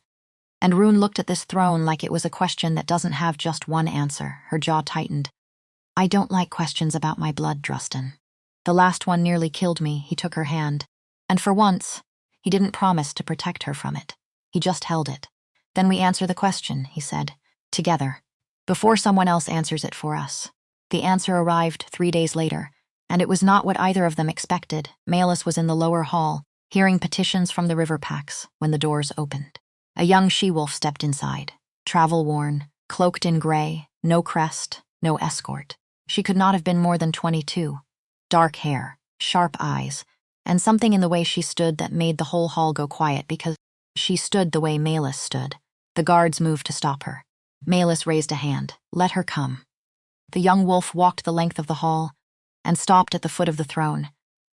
Rune looked at this throne like it was a question that doesn't have just one answer. Her jaw tightened. I don't like questions about my blood, Rustan. The last one nearly killed me. He took her hand. And for once, he didn't promise to protect her from it. He just held it. Then we answer the question, he said, together, before someone else answers it for us. The answer arrived 3 days later, and it was not what either of them expected. Melis was in the lower hall, hearing petitions from the river packs, when the doors opened. A young she-wolf stepped inside, travel-worn, cloaked in gray, no crest, no escort. She could not have been more than 22. Dark hair, sharp eyes, and something in the way she stood that made the whole hall go quiet because she stood the way Melis stood. The guards moved to stop her. Melis raised a hand. Let her come. The young wolf walked the length of the hall and stopped at the foot of the throne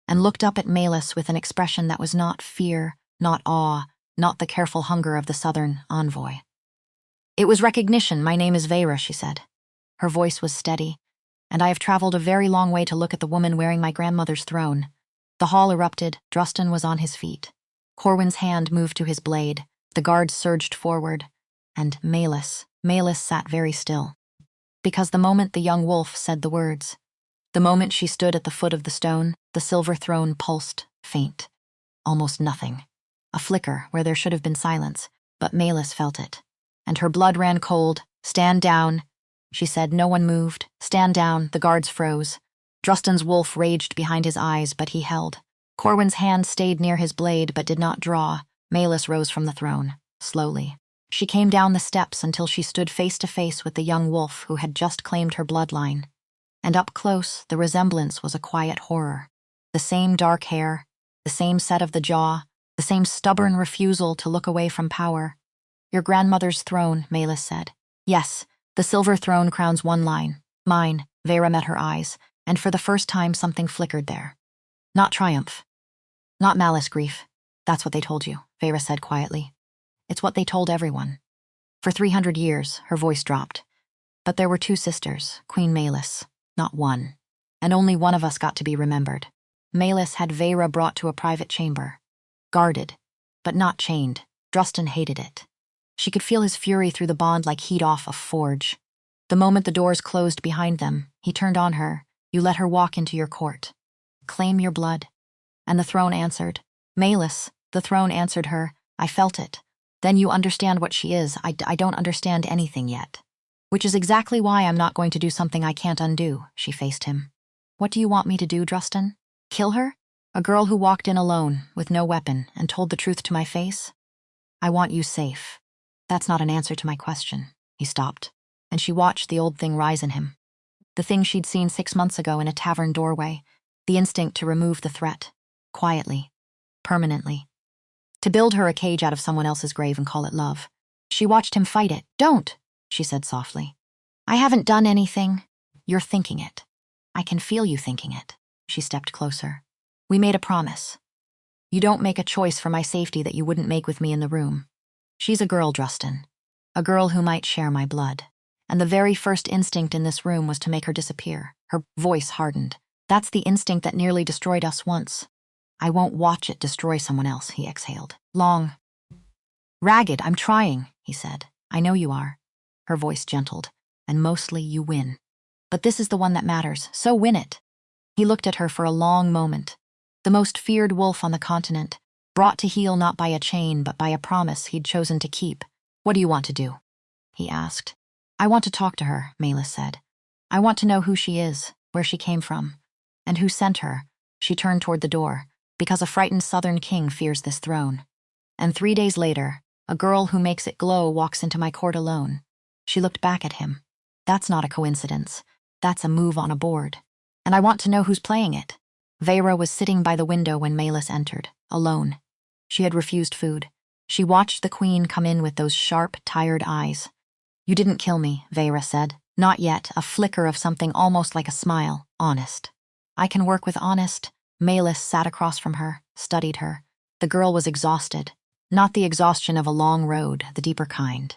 and looked up at Melis with an expression that was not fear, not awe, not the careful hunger of the southern envoy. It was recognition. My name is Vera, she said. Her voice was steady, and I have traveled a very long way to look at the woman wearing my grandmother's throne. The hall erupted. Rustan was on his feet. Corwin's hand moved to his blade. The guards surged forward, and Melis sat very still. Because the moment the young wolf said the words, the moment she stood at the foot of the stone, the silver throne pulsed, faint. Almost nothing. A flicker where there should have been silence, but Melis felt it. And her blood ran cold. Stand down, she said. No one moved. Stand down. The guards froze. Rustan's wolf raged behind his eyes, but he held. Corwin's hand stayed near his blade but did not draw. Melis rose from the throne, slowly. She came down the steps until she stood face to face with the young wolf who had just claimed her bloodline. And up close, the resemblance was a quiet horror. The same dark hair, the same set of the jaw, the same stubborn refusal to look away from power. Your grandmother's throne, Melis said. Yes, the silver throne crowns one line. Mine. Vera met her eyes, and for the first time something flickered there. Not triumph. Not malice, grief. That's what they told you, Vera said quietly. It's what they told everyone. For 300 years, her voice dropped. But there were 2 sisters, Queen Melis, not one. And only one of us got to be remembered. Melis had Vera brought to a private chamber. Guarded, but not chained. Rustan hated it. She could feel his fury through the bond like heat off a forge. The moment the doors closed behind them, he turned on her. You let her walk into your court. Claim your blood. And the throne answered. Melis, the throne answered her. I felt it. Then you understand what she is. I don't understand anything yet. Which is exactly why I'm not going to do something I can't undo, she faced him. What do you want me to do, Rustan? Kill her? A girl who walked in alone, with no weapon, and told the truth to my face? I want you safe. That's not an answer to my question. He stopped, and she watched the old thing rise in him. The thing she'd seen 6 months ago in a tavern doorway. The instinct to remove the threat. Quietly. Permanently. To build her a cage out of someone else's grave and call it love. She watched him fight it. Don't, she said softly. I haven't done anything. You're thinking it. I can feel you thinking it. She stepped closer. We made a promise. You don't make a choice for my safety that you wouldn't make with me in the room. She's a girl, Rustan. A girl who might share my blood. And the very first instinct in this room was to make her disappear. Her voice hardened. That's the instinct that nearly destroyed us once. I won't watch it destroy someone else, he exhaled. Long. Ragged, I'm trying, he said. I know you are. Her voice gentled. And mostly you win. But this is the one that matters, so win it. He looked at her for a long moment. The most feared wolf on the continent, brought to heel not by a chain but by a promise he'd chosen to keep. What do you want to do? He asked. I want to talk to her, Melis said. I want to know who she is, where she came from, and who sent her. She turned toward the door, because a frightened southern king fears this throne. And 3 days later, a girl who makes it glow walks into my court alone. She looked back at him. That's not a coincidence. That's a move on a board. And I want to know who's playing it. Vera was sitting by the window when Melis entered, alone. She had refused food. She watched the queen come in with those sharp, tired eyes. You didn't kill me, Vera said. Not yet, a flicker of something almost like a smile. Honest. I can work with honest. Melis sat across from her, studied her. The girl was exhausted. Not the exhaustion of a long road, the deeper kind.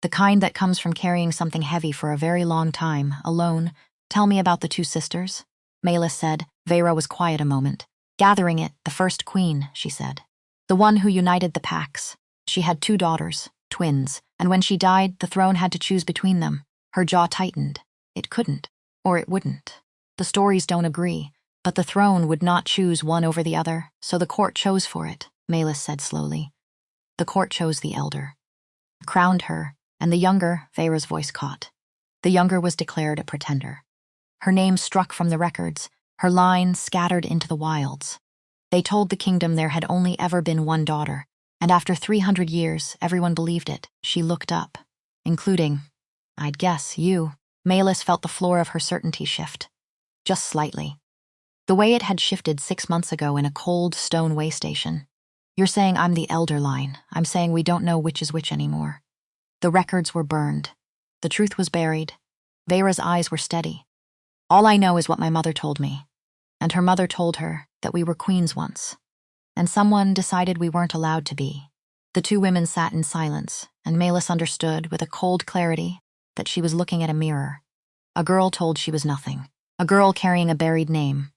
The kind that comes from carrying something heavy for a very long time, alone. Tell me about the 2 sisters. Melis said. Vera was quiet a moment. Gathering it, the first queen, she said. The one who united the packs. She had 2 daughters, twins, and when she died, the throne had to choose between them. Her jaw tightened. It couldn't, or it wouldn't. The stories don't agree, but the throne would not choose one over the other, so the court chose for it, Melis said slowly. The court chose the elder, crowned her, and the younger, Veyra's voice caught. The younger was declared a pretender. Her name struck from the records, her line scattered into the wilds. They told the kingdom there had only ever been one daughter, and after 300 years, everyone believed it. She looked up, including, I'd guess, you. Melis felt the floor of her certainty shift. Just slightly. The way it had shifted 6 months ago in a cold stone way station. You're saying I'm the elder line. I'm saying we don't know which is which anymore. The records were burned. The truth was buried. Veyra's eyes were steady. All I know is what my mother told me. And her mother told her that we were queens once. And someone decided we weren't allowed to be. The 2 women sat in silence, and Melis understood with a cold clarity that she was looking at a mirror. A girl told she was nothing. A girl carrying a buried name.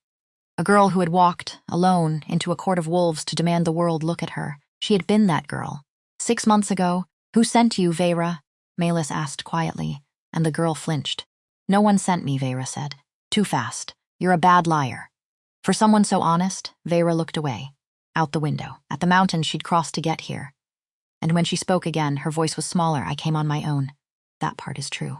A girl who had walked, alone, into a court of wolves to demand the world look at her. She had been that girl. 6 months ago, who sent you, Veyra? Melis asked quietly, and the girl flinched. No one sent me, Veyra said. Too fast. You're a bad liar. For someone so honest, Veyra looked away, out the window, at the mountain she'd crossed to get here. And when she spoke again, her voice was smaller. I came on my own. That part is true.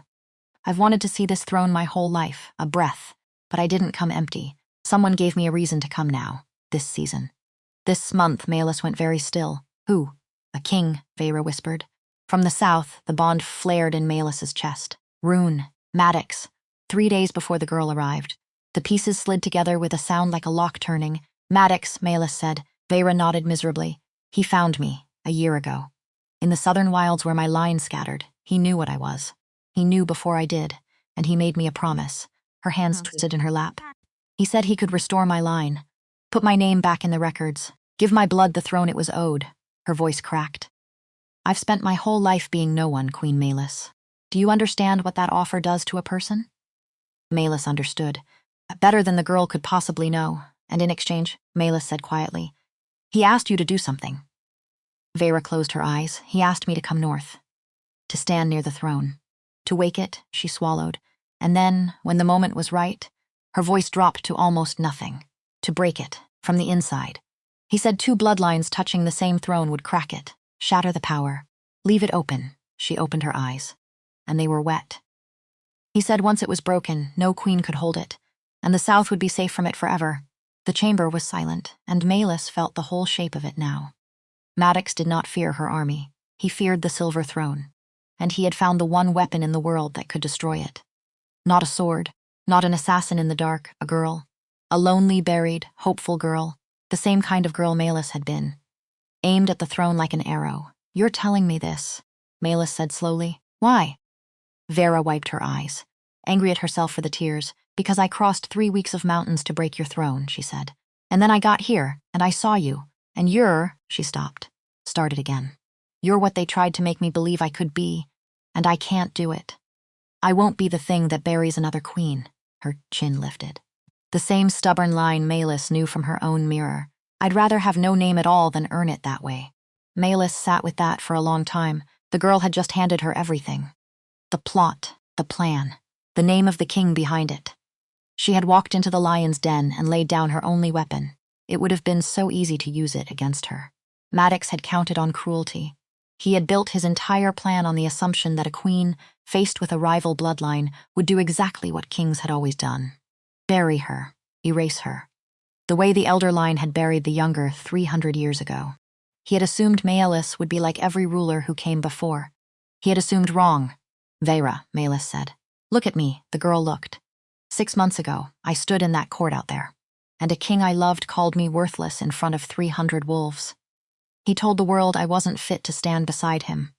I've wanted to see this throne my whole life, a breath, but I didn't come empty. Someone gave me a reason to come now, this season. This month, Melis went very still. Who? A king, Veyra whispered. From the south, the bond flared in Melis's chest. Rune, Maddox. 3 days before the girl arrived. The pieces slid together with a sound like a lock turning. Maddox, Melis said. Veyra nodded miserably. He found me, a year ago. In the southern wilds where my line scattered, he knew what I was. He knew before I did, and he made me a promise. Her hands twisted in her lap. He said he could restore my line, put my name back in the records, give my blood the throne it was owed. Her voice cracked. I've spent my whole life being no one, Queen Melis. Do you understand what that offer does to a person? Melis understood. Better than the girl could possibly know, and in exchange, Melis said quietly, he asked you to do something. Veyra closed her eyes. He asked me to come north, to stand near the throne. To wake it, she swallowed, and then, when the moment was right, her voice dropped to almost nothing. To break it, from the inside. He said 2 bloodlines touching the same throne would crack it, shatter the power, leave it open. She opened her eyes, and they were wet. He said once it was broken, no queen could hold it, and the south would be safe from it forever. The chamber was silent, and Melis felt the whole shape of it now. Maddox did not fear her army. He feared the silver throne, and he had found the one weapon in the world that could destroy it. Not a sword, not an assassin in the dark, a girl. A lonely, buried, hopeful girl, the same kind of girl Melis had been. Aimed at the throne like an arrow. You're telling me this, Melis said slowly. Why? Veyra wiped her eyes, angry at herself for the tears. Because I crossed 3 weeks of mountains to break your throne, she said. And then I got here, and I saw you. And she stopped, started again. You're what they tried to make me believe I could be, and I can't do it. I won't be the thing that buries another queen. Her chin lifted. The same stubborn line Melis knew from her own mirror. I'd rather have no name at all than earn it that way. Melis sat with that for a long time. The girl had just handed her everything. The plot, the plan, the name of the king behind it. She had walked into the lion's den and laid down her only weapon. It would have been so easy to use it against her. Maddox had counted on cruelty. He had built his entire plan on the assumption that a queen, faced with a rival bloodline, would do exactly what kings had always done. Bury her, erase her. The way the elder line had buried the younger 300 years ago. He had assumed Melis would be like every ruler who came before. He had assumed wrong. Veyra, Melis said. Look at me, the girl looked. 6 months ago, I stood in that court out there, and a king I loved called me worthless in front of 300 wolves. He told the world I wasn't fit to stand beside him.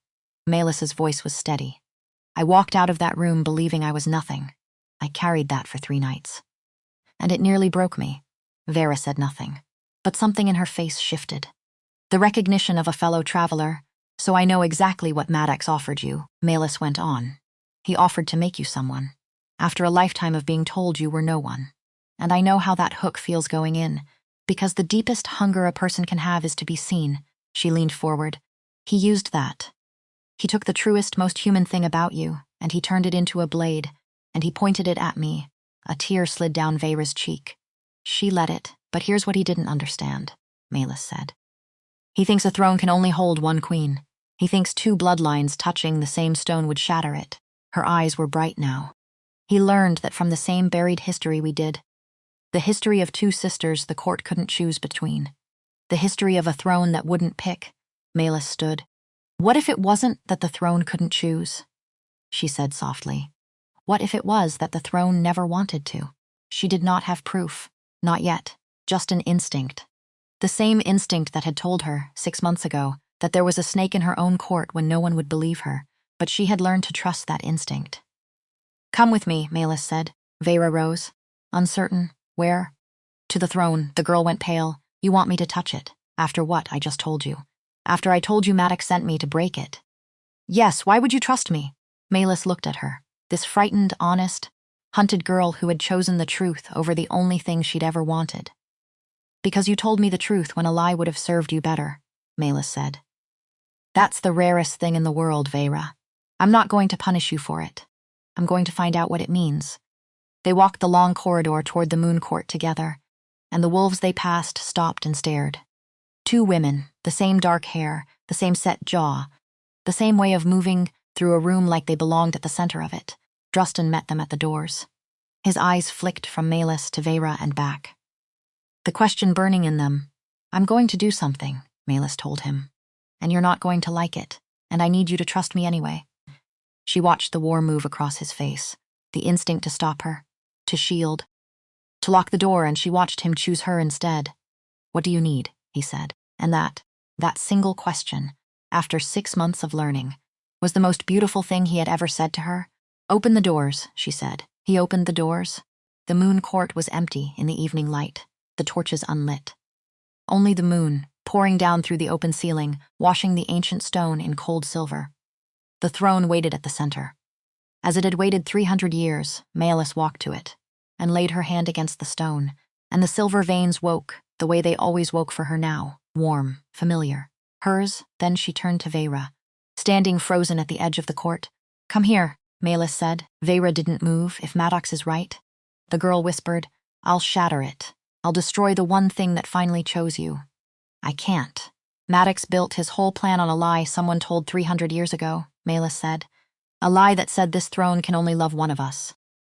Melis's voice was steady. I walked out of that room believing I was nothing. I carried that for 3 nights. And it nearly broke me. Veyra said nothing, but something in her face shifted. The recognition of a fellow traveler. So I know exactly what Maddox offered you, Melis went on. He offered to make you someone. After a lifetime of being told you were no one. And I know how that hook feels going in, Because the deepest hunger a person can have is to be seen. She leaned forward. He used that. He took the truest, most human thing about you, and he turned it into a blade, and he pointed it at me. A tear slid down Veyra's cheek. She let it, but here's what he didn't understand, Melis said. He thinks a throne can only hold one queen. He thinks two bloodlines touching the same stone would shatter it. Her eyes were bright now. He learned that from the same buried history we did. The history of two sisters the court couldn't choose between. The history of a throne that wouldn't pick. Melis stood. What if it wasn't that the throne couldn't choose? She said softly. What if it was that the throne never wanted to? She did not have proof. Not yet. Just an instinct. The same instinct that had told her, 6 months ago, that there was a snake in her own court when no one would believe her, but she had learned to trust that instinct. Come with me, Melis said. Veyra rose. Uncertain. Where? To the throne. The girl went pale. You want me to touch it? After what I just told you? After I told you Maddox sent me to break it? Yes, why would you trust me? Melis looked at her. This frightened, honest, hunted girl who had chosen the truth over the only thing she'd ever wanted. Because you told me the truth when a lie would have served you better, Melis said. That's the rarest thing in the world, Veyra. I'm not going to punish you for it. I'm going to find out what it means. They walked the long corridor toward the moon court together, and the wolves they passed stopped and stared. Two women, the same dark hair, the same set jaw, the same way of moving through a room like they belonged at the center of it. Rustan met them at the doors. His eyes flicked from Melis to Veyra and back. The question burning in them. I'm going to do something, Melis told him. And you're not going to like it, and I need you to trust me anyway. She watched the war move across his face, the instinct to stop her, to shield, to lock the door, and she watched him choose her instead. What do you need? He said. And that single question, after 6 months of learning, was the most beautiful thing he had ever said to her. Open the doors, she said. He opened the doors. The moon court was empty in the evening light, the torches unlit. Only the moon, pouring down through the open ceiling, washing the ancient stone in cold silver. The throne waited at the center. As it had waited 300 years, Melis walked to it, and laid her hand against the stone, and the silver veins woke, the way they always woke for her now, warm, familiar. Hers, then she turned to Veyra, standing frozen at the edge of the court. Come here, Melis said. Veyra didn't move, if Maddox is right. The girl whispered, I'll shatter it. I'll destroy the one thing that finally chose you. I can't. Maddox built his whole plan on a lie someone told 300 years ago, Melis said. A lie that said this throne can only love one of us.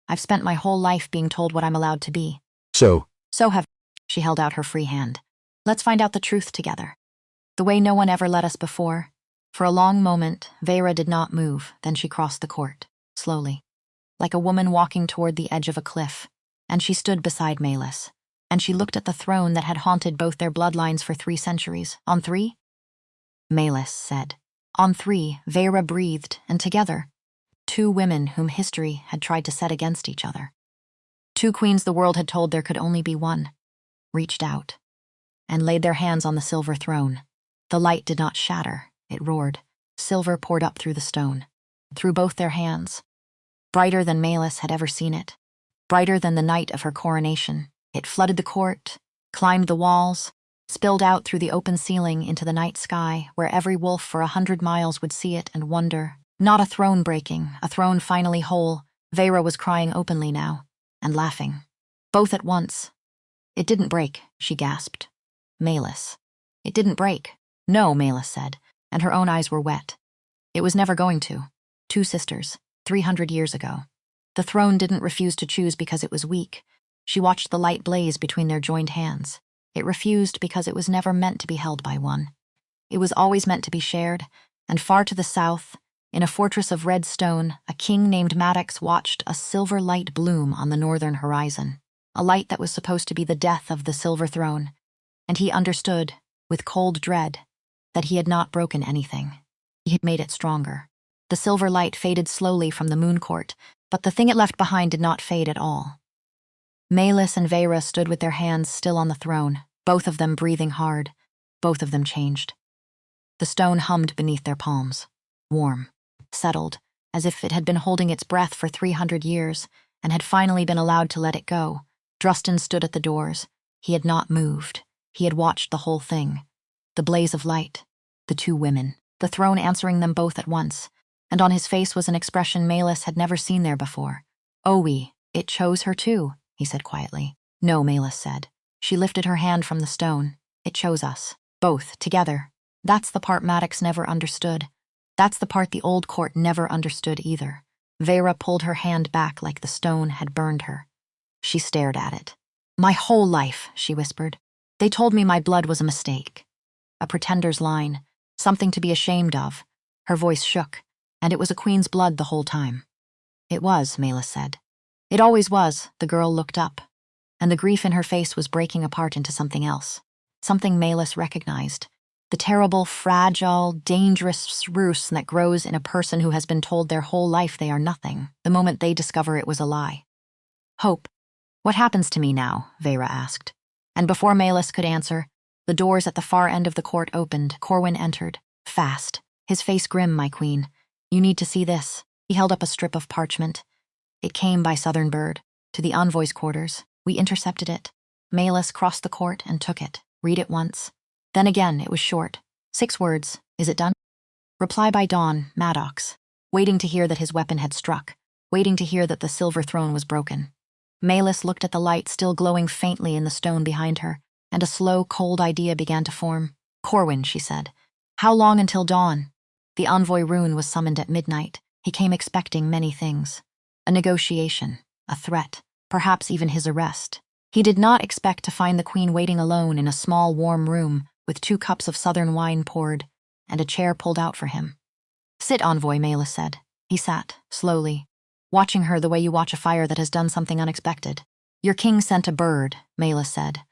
I've spent my whole life being told what I'm allowed to be. So have... She held out her free hand. Let's find out the truth together. The way no one ever let us before. For a long moment, Veyra did not move, then she crossed the court, slowly, like a woman walking toward the edge of a cliff, and she stood beside Melis, and she looked at the throne that had haunted both their bloodlines for 3 centuries. On 3? Melis said. On 3, Veyra breathed, and together, 2 women whom history had tried to set against each other. 2 queens the world had told there could only be one, reached out, and laid their hands on the silver throne. The light did not shatter, it roared. Silver poured up through the stone, through both their hands. Brighter than Melis had ever seen it, brighter than the night of her coronation. It flooded the court, climbed the walls, spilled out through the open ceiling into the night sky, where every wolf for 100 miles would see it and wonder. Not a throne breaking, a throne finally whole. Veyra was crying openly now, and laughing. Both at once. It didn't break, she gasped. Melis. It didn't break. No, Melis said, and her own eyes were wet. It was never going to. 2 sisters, 300 years ago. The throne didn't refuse to choose because it was weak. She watched the light blaze between their joined hands. It refused because it was never meant to be held by one. It was always meant to be shared, and far to the south, in a fortress of red stone, a king named Maddox watched a silver light bloom on the northern horizon, a light that was supposed to be the death of the silver throne, and he understood, with cold dread, that he had not broken anything. He had made it stronger. The silver light faded slowly from the moon court, but the thing it left behind did not fade at all. Melis and Veyra stood with their hands still on the throne, both of them breathing hard. Both of them changed. The stone hummed beneath their palms, warm, settled, as if it had been holding its breath for 300 years and had finally been allowed to let it go. Rustan stood at the doors, He had not moved. He had watched the whole thing. The blaze of light, the two women, the throne answering them both at once, and on his face was an expression Melis had never seen there before. "Owie, it chose her too," he said quietly. "No," Melis said. She lifted her hand from the stone. "It chose us. Both, together. That's the part Maddox never understood. That's the part the old court never understood either." Vera pulled her hand back like the stone had burned her. She stared at it. "My whole life," she whispered. "They told me my blood was a mistake. A pretender's line, something to be ashamed of." Her voice shook, and it was a queen's blood the whole time. "It was," Melis said. "It always was." The girl looked up, and the grief in her face was breaking apart into something else. Something Melis recognized. The terrible, fragile, dangerous ruse that grows in a person who has been told their whole life they are nothing, the moment they discover it was a lie. "Hope, what happens to me now?" Vera asked. And before Melis could answer, the doors at the far end of the court opened. Corwin entered, fast, his face grim. "My queen, you need to see this." He held up a strip of parchment. "It came by Southern Bird, to the envoy's quarters. We intercepted it." Melis crossed the court and took it. "Read it once." Then again, it was short. 6 words. "Is it done?" "Reply by dawn, Maddox." Waiting to hear that his weapon had struck. Waiting to hear that the silver throne was broken. Melis looked at the light still glowing faintly in the stone behind her, and a slow, cold idea began to form. "Corwin," she said. "How long until dawn?" The envoy Rune was summoned at midnight. He came expecting many things. A negotiation, a threat, perhaps even his arrest. He did not expect to find the queen waiting alone in a small, warm room, with 2 cups of southern wine poured, and a chair pulled out for him. "Sit, envoy," Melis said. He sat, slowly, watching her the way you watch a fire that has done something unexpected. "Your king sent a bird," Melis said.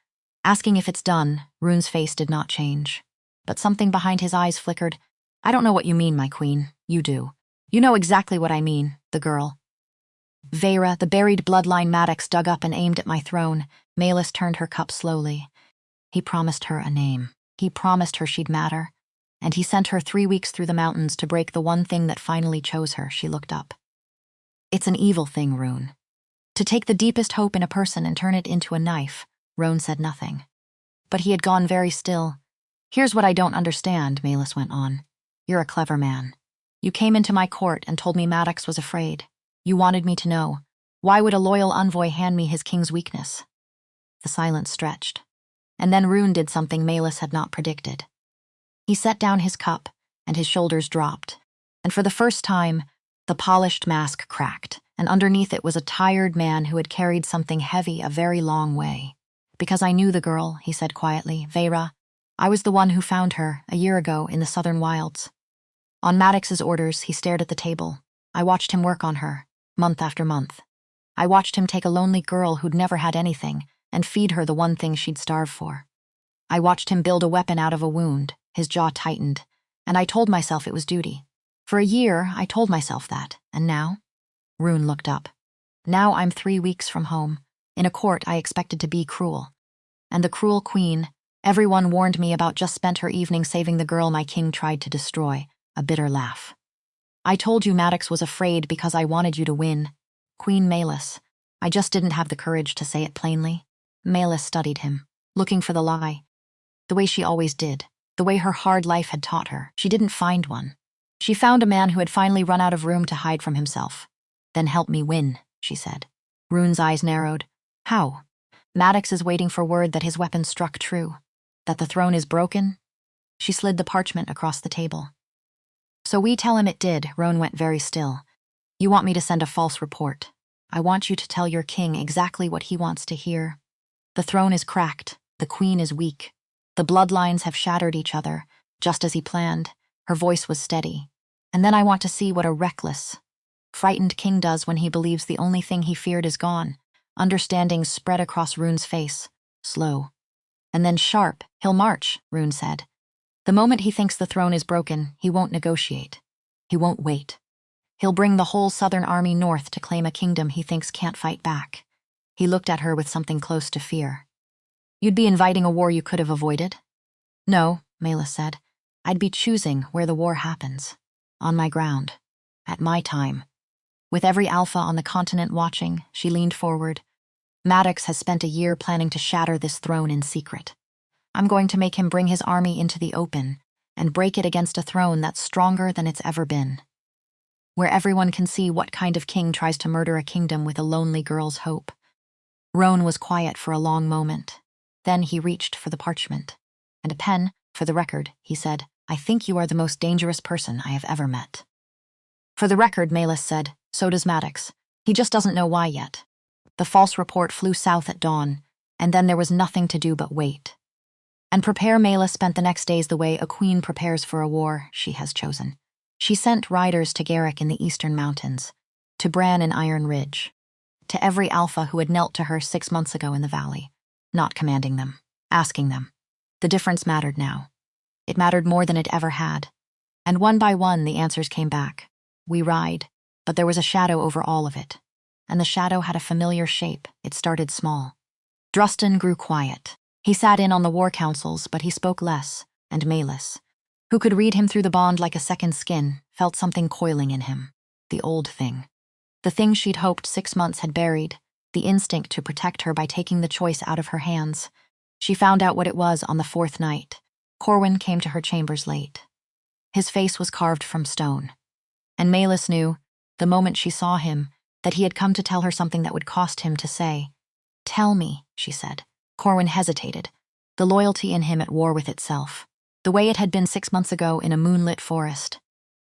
Asking if it's done, Rune's face did not change. But something behind his eyes flickered. "I don't know what you mean, my queen. You do. You know exactly what I mean," the girl. "Vera, the buried bloodline Maddox dug up and aimed at my throne." Melis turned her cup slowly. "He promised her a name. He promised her she'd matter. And he sent her 3 weeks through the mountains to break the one thing that finally chose her." She looked up. "It's an evil thing, Rune. To take the deepest hope in a person and turn it into a knife." Rune said nothing. But he had gone very still. "Here's what I don't understand," Melis went on. "You're a clever man. You came into my court and told me Maddox was afraid. You wanted me to know. Why would a loyal envoy hand me his king's weakness?" The silence stretched. And then Rune did something Melis had not predicted. He set down his cup, and his shoulders dropped. And for the first time, the polished mask cracked, and underneath it was a tired man who had carried something heavy a very long way. "Because I knew the girl," he said quietly. "Vera. I was the one who found her, a year ago, in the southern wilds. On Maddox's orders, he stared at the table. I watched him work on her, month after month. I watched him take a lonely girl who'd never had anything and feed her the one thing she'd starved for. I watched him build a weapon out of a wound." His jaw tightened, and I told myself it was duty. For a year, I told myself that, and now? Rune looked up. "Now I'm 3 weeks from home, in a court I expected to be cruel. And the cruel queen, everyone warned me about, just spent her evening saving the girl my king tried to destroy." A bitter laugh. "I told you Maddox was afraid because I wanted you to win. Queen Melis. I just didn't have the courage to say it plainly." Melis studied him, looking for the lie. The way she always did. The way her hard life had taught her. She didn't find one. She found a man who had finally run out of room to hide from himself. "Then help me win," she said. Rune's eyes narrowed. "How?" "Maddox is waiting for word that his weapon struck true. That the throne is broken." She slid the parchment across the table. "So we tell him it did." Rune went very still. "You want me to send a false report. I want you to tell your king exactly what he wants to hear. The throne is cracked. The queen is weak. The bloodlines have shattered each other, just as he planned." Her voice was steady. "And then I want to see what a reckless, frightened king does when he believes the only thing he feared is gone." Understanding spread across Rune's face, slow. "And then sharp, he'll march," Rune said. "The moment he thinks the throne is broken, he won't negotiate. He won't wait. He'll bring the whole southern army north to claim a kingdom he thinks can't fight back." He looked at her with something close to fear. "You'd be inviting a war you could have avoided?" "No," Melis said. "I'd be choosing where the war happens. On my ground. At my time." With every alpha on the continent watching, she leaned forward. Maddox has spent a year planning to shatter this throne in secret. I'm going to make him bring his army into the open and break it against a throne that's stronger than it's ever been, where everyone can see what kind of king tries to murder a kingdom with a lonely girl's hope. Roan was quiet for a long moment. Then he reached for the parchment. And a pen, for the record, he said, I think you are the most dangerous person I have ever met. For the record, Melis said, so does Maddox. He just doesn't know why yet. The false report flew south at dawn, and then there was nothing to do but wait. And Melis spent the next days the way a queen prepares for a war she has chosen. She sent riders to Garrick in the eastern mountains, to Bran in Iron Ridge, to every alpha who had knelt to her 6 months ago in the valley, not commanding them, asking them. The difference mattered now. It mattered more than it ever had. And one by one the answers came back. We ride, but there was a shadow over all of it. And the shadow had a familiar shape. It started small. Rustan grew quiet. He sat in on the war councils, but he spoke less, and Melis, who could read him through the bond like a second skin, felt something coiling in him. The old thing. The thing she'd hoped 6 months had buried, the instinct to protect her by taking the choice out of her hands. She found out what it was on the 4th night. Corwin came to her chambers late. His face was carved from stone. And Melis knew, the moment she saw him, that he had come to tell her something that would cost him to say. Tell me, she said. Corwin hesitated, the loyalty in him at war with itself, the way it had been 6 months ago in a moonlit forest.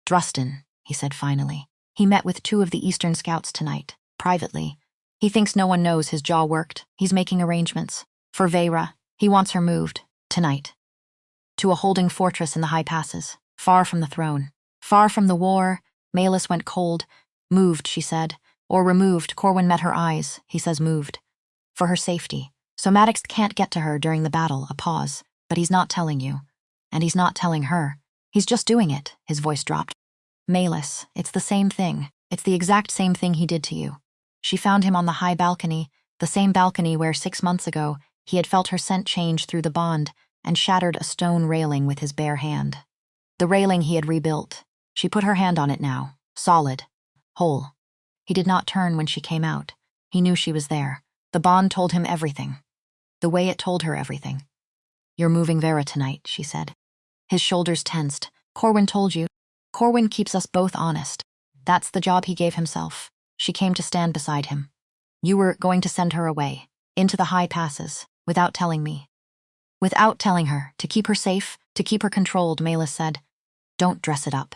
Rustan, he said finally. He met with 2 of the Eastern Scouts tonight, privately. He thinks no one knows his jaw worked. He's making arrangements. For Veyra, he wants her moved, tonight. To a holding fortress in the high passes, far from the throne. Far from the war. Melis went cold. Moved, she said. Or removed. Corwin met her eyes. He says moved. For her safety. So Maddox can't get to her during the battle, a pause. But he's not telling you. And he's not telling her. He's just doing it, his voice dropped. Melis, it's the same thing. It's the exact same thing he did to you. She found him on the high balcony, the same balcony where 6 months ago he had felt her scent change through the bond and shattered a stone railing with his bare hand. The railing he had rebuilt. She put her hand on it now, solid, whole. He did not turn when she came out. He knew she was there. The bond told him everything. The way it told her everything. You're moving Veyra tonight, she said. His shoulders tensed. Corwin told you. Corwin keeps us both honest. That's the job he gave himself. She came to stand beside him. You were going to send her away, into the high passes, without telling me. Without telling her, to keep her safe, to keep her controlled, Melis said. Don't dress it up.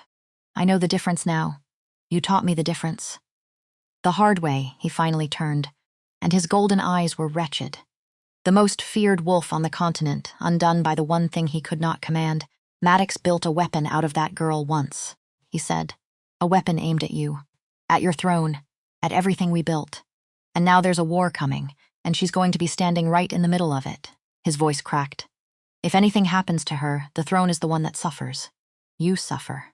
I know the difference now. You taught me the difference. The hard way, he finally turned, and his golden eyes were wretched. The most feared wolf on the continent, undone by the one thing he could not command, Maddox built a weapon out of that girl once, he said. A weapon aimed at you, at your throne, at everything we built. And now there's a war coming, and she's going to be standing right in the middle of it. His voice cracked. If anything happens to her, the throne is the one that suffers. You suffer.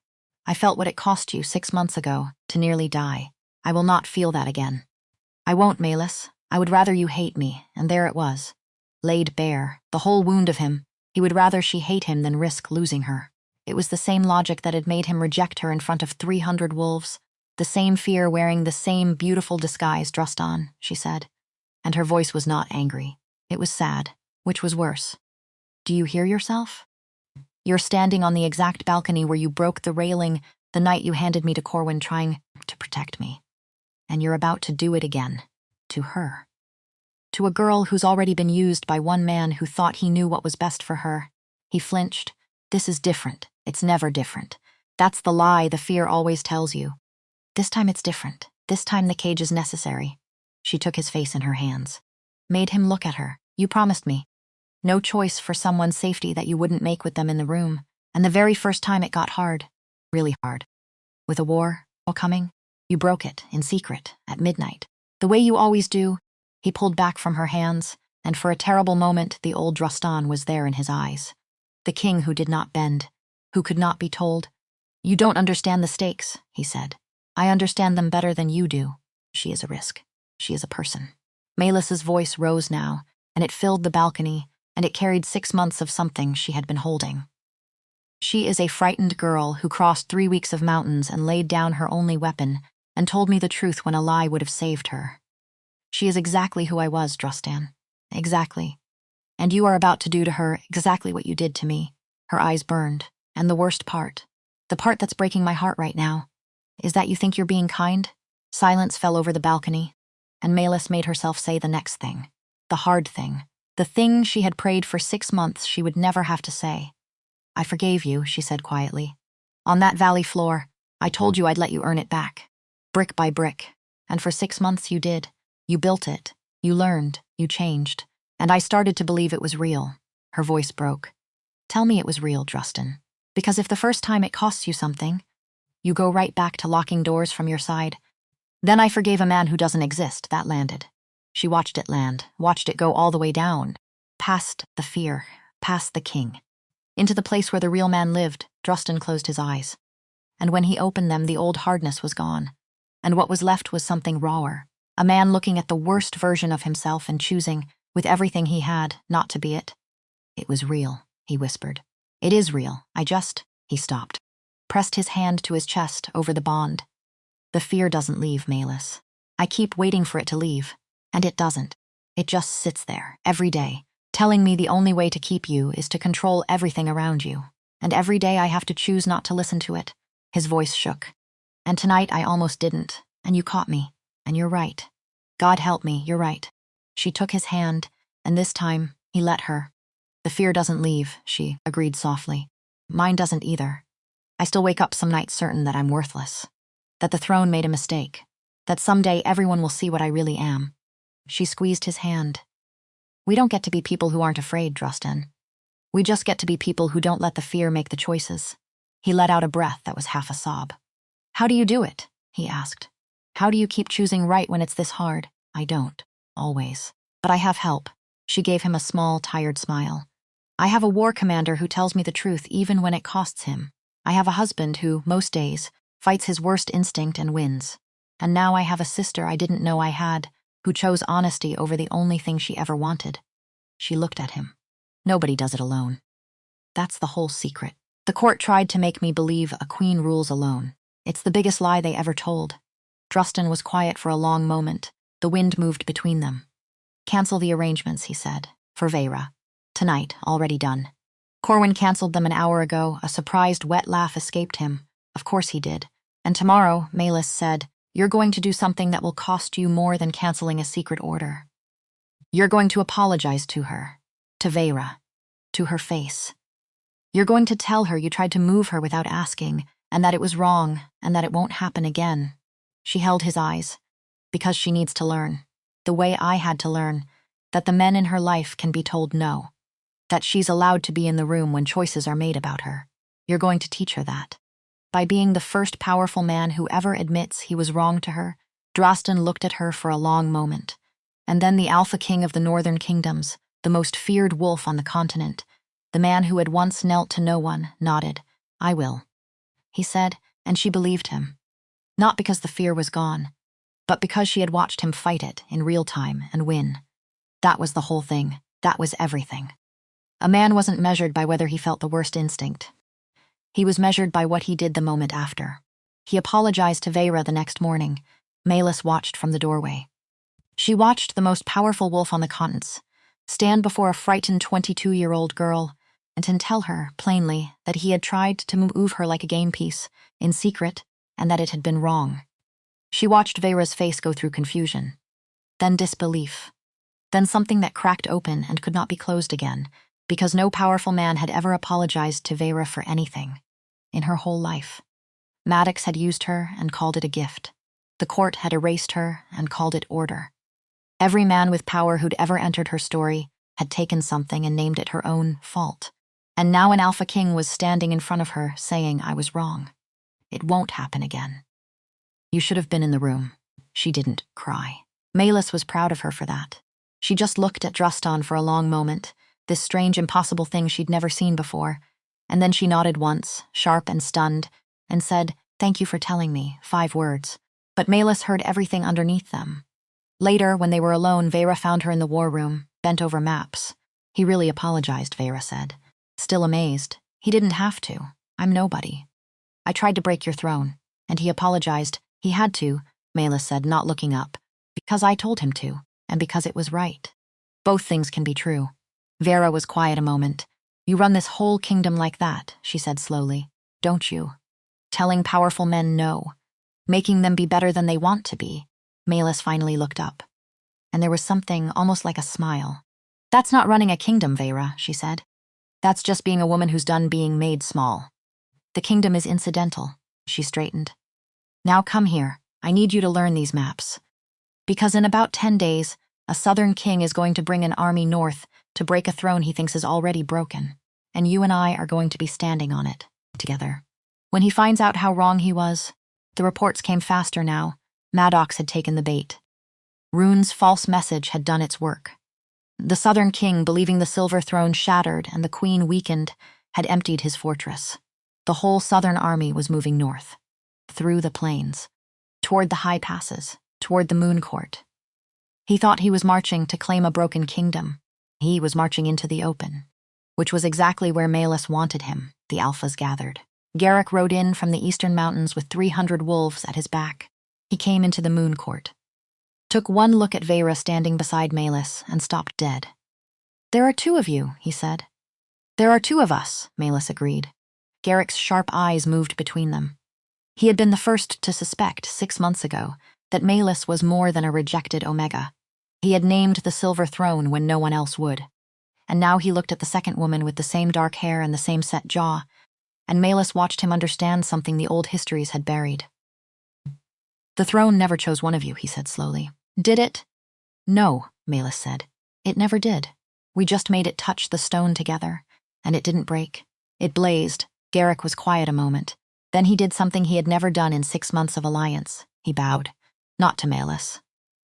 I felt what it cost you 6 months ago, to nearly die. I will not feel that again. I won't, Melis. I would rather you hate me, and there it was. Laid bare, the whole wound of him. He would rather she hate him than risk losing her. It was the same logic that had made him reject her in front of 300 wolves. The same fear wearing the same beautiful disguise Rustan, she said. And her voice was not angry. It was sad, which was worse. Do you hear yourself? You're standing on the exact balcony where you broke the railing the night you handed me to Corwin trying to protect me. And you're about to do it again. To her. To a girl who's already been used by one man who thought he knew what was best for her. He flinched. This is different. It's never different. That's the lie the fear always tells you. This time it's different. This time the cage is necessary. She took his face in her hands. Made him look at her. You promised me. No choice for someone's safety that you wouldn't make with them in the room. And the very first time it got hard. Really hard. With a war all coming, you broke it, in secret, at midnight. The way you always do. He pulled back from her hands, and for a terrible moment the old Rustan was there in his eyes. The king who did not bend, who could not be told. You don't understand the stakes, he said. I understand them better than you do. She is a risk. She is a person. Melis's voice rose now, and it filled the balcony, and it carried 6 months of something she had been holding. She is a frightened girl who crossed 3 weeks of mountains and laid down her only weapon and told me the truth when a lie would have saved her. She is exactly who I was, Rustan. Exactly. And you are about to do to her exactly what you did to me. Her eyes burned. And the worst part, the part that's breaking my heart right now, is that you think you're being kind? Silence fell over the balcony, and Melis made herself say the next thing. The hard thing. The thing she had prayed for 6 months she would never have to say. I forgave you, she said quietly. On that valley floor, I told you I'd let you earn it back. Brick by brick. And for 6 months you did. You built it. You learned. You changed. And I started to believe it was real. Her voice broke. Tell me it was real, Rustan. Because if the first time it costs you something, you go right back to locking doors from your side. Then I forgave a man who doesn't exist. That landed. She watched it land, watched it go all the way down, past the fear, past the king, into the place where the real man lived. Rustan closed his eyes. And when he opened them, the old hardness was gone. And what was left was something rawer. A man looking at the worst version of himself and choosing, with everything he had, not to be it. It was real, he whispered. It is real. He stopped, pressed his hand to his chest over the bond. The fear doesn't leave, Melis. I keep waiting for it to leave, and it doesn't. It just sits there, every day, telling me the only way to keep you is to control everything around you. And every day I have to choose not to listen to it. His voice shook. And tonight I almost didn't, and you caught me, and you're right. God help me, you're right. She took his hand, and this time, he let her. The fear doesn't leave, she agreed softly. Mine doesn't either. I still wake up some nights certain that I'm worthless. That the throne made a mistake. That someday everyone will see what I really am. She squeezed his hand. We don't get to be people who aren't afraid, Rustan. We just get to be people who don't let the fear make the choices. He let out a breath that was half a sob. How do you do it? He asked. How do you keep choosing right when it's this hard? I don't, always. But I have help. She gave him a small, tired smile. I have a war commander who tells me the truth even when it costs him. I have a husband who, most days, fights his worst instinct and wins. And now I have a sister I didn't know I had, who chose honesty over the only thing she ever wanted. She looked at him. Nobody does it alone. That's the whole secret. The court tried to make me believe a queen rules alone. It's the biggest lie they ever told. Rustan was quiet for a long moment. The wind moved between them. Cancel the arrangements, he said, for Vera. Tonight, already done. Corwin canceled them an hour ago. A surprised, wet laugh escaped him. Of course he did. And tomorrow, Melis said, you're going to do something that will cost you more than canceling a secret order. You're going to apologize to her, to Vera, to her face. You're going to tell her you tried to move her without asking, and that it was wrong, and that it won't happen again. She held his eyes, because she needs to learn, the way I had to learn, that the men in her life can be told no, that she's allowed to be in the room when choices are made about her. You're going to teach her that. By being the first powerful man who ever admits he was wrong to her, Rustan looked at her for a long moment. And then the Alpha King of the Northern Kingdoms, the most feared wolf on the continent, the man who had once knelt to no one, nodded. I will, he said, and she believed him. Not because the fear was gone, but because she had watched him fight it in real time and win. That was the whole thing. That was everything. A man wasn't measured by whether he felt the worst instinct. He was measured by what he did the moment after. He apologized to Vera the next morning. Melis watched from the doorway. She watched the most powerful wolf on the continents stand before a frightened 22-year-old girl and tell her, plainly, that he had tried to move her like a game piece, in secret, and that it had been wrong. She watched Vera's face go through confusion, then disbelief, then something that cracked open and could not be closed again, because no powerful man had ever apologized to Vera for anything, in her whole life. Maddox had used her and called it a gift. The court had erased her and called it order. Every man with power who'd ever entered her story had taken something and named it her own fault. And now an Alpha King was standing in front of her, saying I was wrong. It won't happen again. You should have been in the room. She didn't cry. Melis was proud of her for that. She just looked at Rustan for a long moment, this strange, impossible thing she'd never seen before, and then she nodded once, sharp and stunned, and said, thank you for telling me, 5 words. But Melis heard everything underneath them. Later, when they were alone, Vera found her in the war room, bent over maps. He really apologized, Vera said. Still amazed. He didn't have to. I'm nobody. I tried to break your throne. And he apologized. He had to, Melis said, not looking up. Because I told him to, and because it was right. Both things can be true. Vera was quiet a moment. You run this whole kingdom like that, she said slowly, don't you? Telling powerful men no. Making them be better than they want to be. Melis finally looked up. And there was something almost like a smile. That's not running a kingdom, Vera, she said. That's just being a woman who's done being made small. The kingdom is incidental, she straightened. Now come here, I need you to learn these maps. Because in about 10 days, a southern king is going to bring an army north to break a throne he thinks is already broken, and you and I are going to be standing on it, together. When he finds out how wrong he was, the reports came faster now. Maddox had taken the bait. Rune's false message had done its work. The southern king, believing the silver throne shattered and the queen weakened, had emptied his fortress. The whole southern army was moving north, through the plains, toward the high passes, toward the moon court. He thought he was marching to claim a broken kingdom. He was marching into the open, which was exactly where Melis wanted him, the Alphas gathered. Garrick rode in from the eastern mountains with 300 wolves at his back. He came into the moon court, took one look at Vera standing beside Melis, and stopped dead. There are 2 of you, he said. There are 2 of us, Melis agreed. Garrick's sharp eyes moved between them. He had been the first to suspect 6 months ago that Melis was more than a rejected Omega. He had named the silver throne when no one else would. And now he looked at the second woman with the same dark hair and the same set jaw, and Melis watched him understand something the old histories had buried. The throne never chose one of you, he said slowly. Did it? No, Melis said. It never did. We just made it touch the stone together, and it didn't break. It blazed. Garrick was quiet a moment. Then he did something he had never done in 6 months of alliance. He bowed. Not to Melis.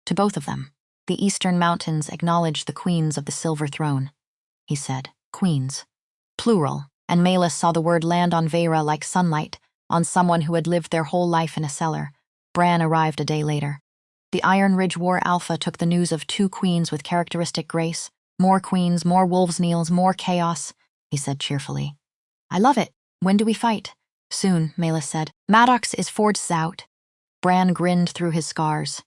To both of them. The eastern mountains acknowledged the queens of the silver throne. He said, queens. Plural, and Melis saw the word land on Vera like sunlight, on someone who had lived their whole life in a cellar. Bran arrived a day later. The Iron Ridge War Alpha took the news of 2 queens with characteristic grace. More queens, more wolves' kneels, more chaos, he said cheerfully. I love it. When do we fight? Soon, Melis said. Maddox is forged out. Bran grinned through his scars.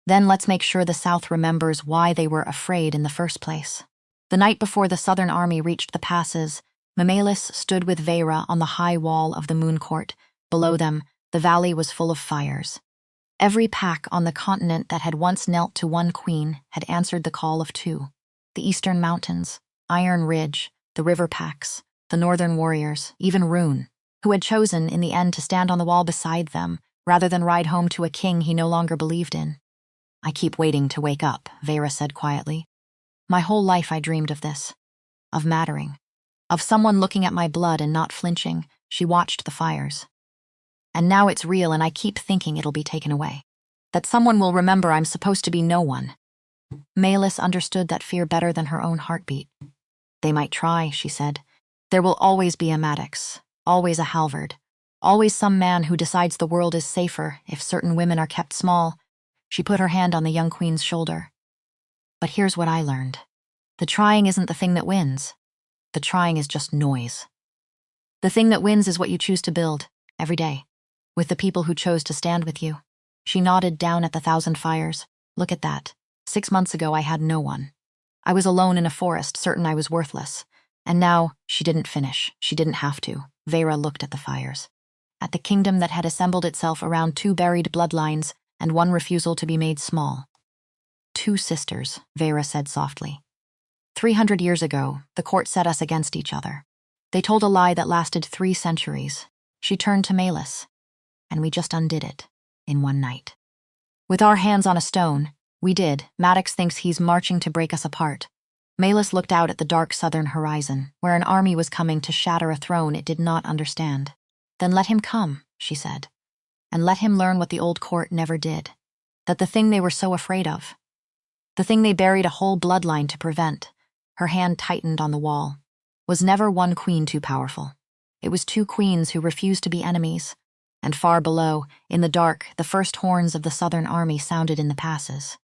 Then let's make sure the South remembers why they were afraid in the first place. The night before the Southern army reached the passes, Melis stood with Vera on the high wall of the moon court. Below them, the valley was full of fires. Every pack on the continent that had once knelt to one queen had answered the call of 2. The eastern mountains, Iron Ridge, the river packs, the northern warriors, even Rune, who had chosen in the end to stand on the wall beside them rather than ride home to a king he no longer believed in. I keep waiting to wake up, Vera said quietly. My whole life I dreamed of this, of mattering, of someone looking at my blood and not flinching. She watched the fires. And now it's real, and I keep thinking it'll be taken away. That someone will remember I'm supposed to be no one. Melis understood that fear better than her own heartbeat. They might try, she said. There will always be a Maddox, always a Halvard, always some man who decides the world is safer if certain women are kept small. She put her hand on the young queen's shoulder. But here's what I learned. The trying isn't the thing that wins. The trying is just noise. The thing that wins is what you choose to build, every day, with the people who chose to stand with you. She nodded down at the 1,000 fires. Look at that. 6 months ago I had no one. I was alone in a forest, certain I was worthless. And now, she didn't finish. She didn't have to. Vera looked at the fires. At the kingdom that had assembled itself around 2 buried bloodlines and 1 refusal to be made small. 2 sisters, Vera said softly. 300 years ago, the court set us against each other. They told a lie that lasted 3 centuries. She turned to Melis, and we just undid it, in one night. With our hands on a stone, we did. Maddox thinks he's marching to break us apart. Melis looked out at the dark southern horizon, where an army was coming to shatter a throne it did not understand. Then let him come, she said, and let him learn what the old court never did, that the thing they were so afraid of, the thing they buried a whole bloodline to prevent, her hand tightened on the wall, was never one queen too powerful. It was 2 queens who refused to be enemies, and far below, in the dark, the first horns of the southern army sounded in the passes.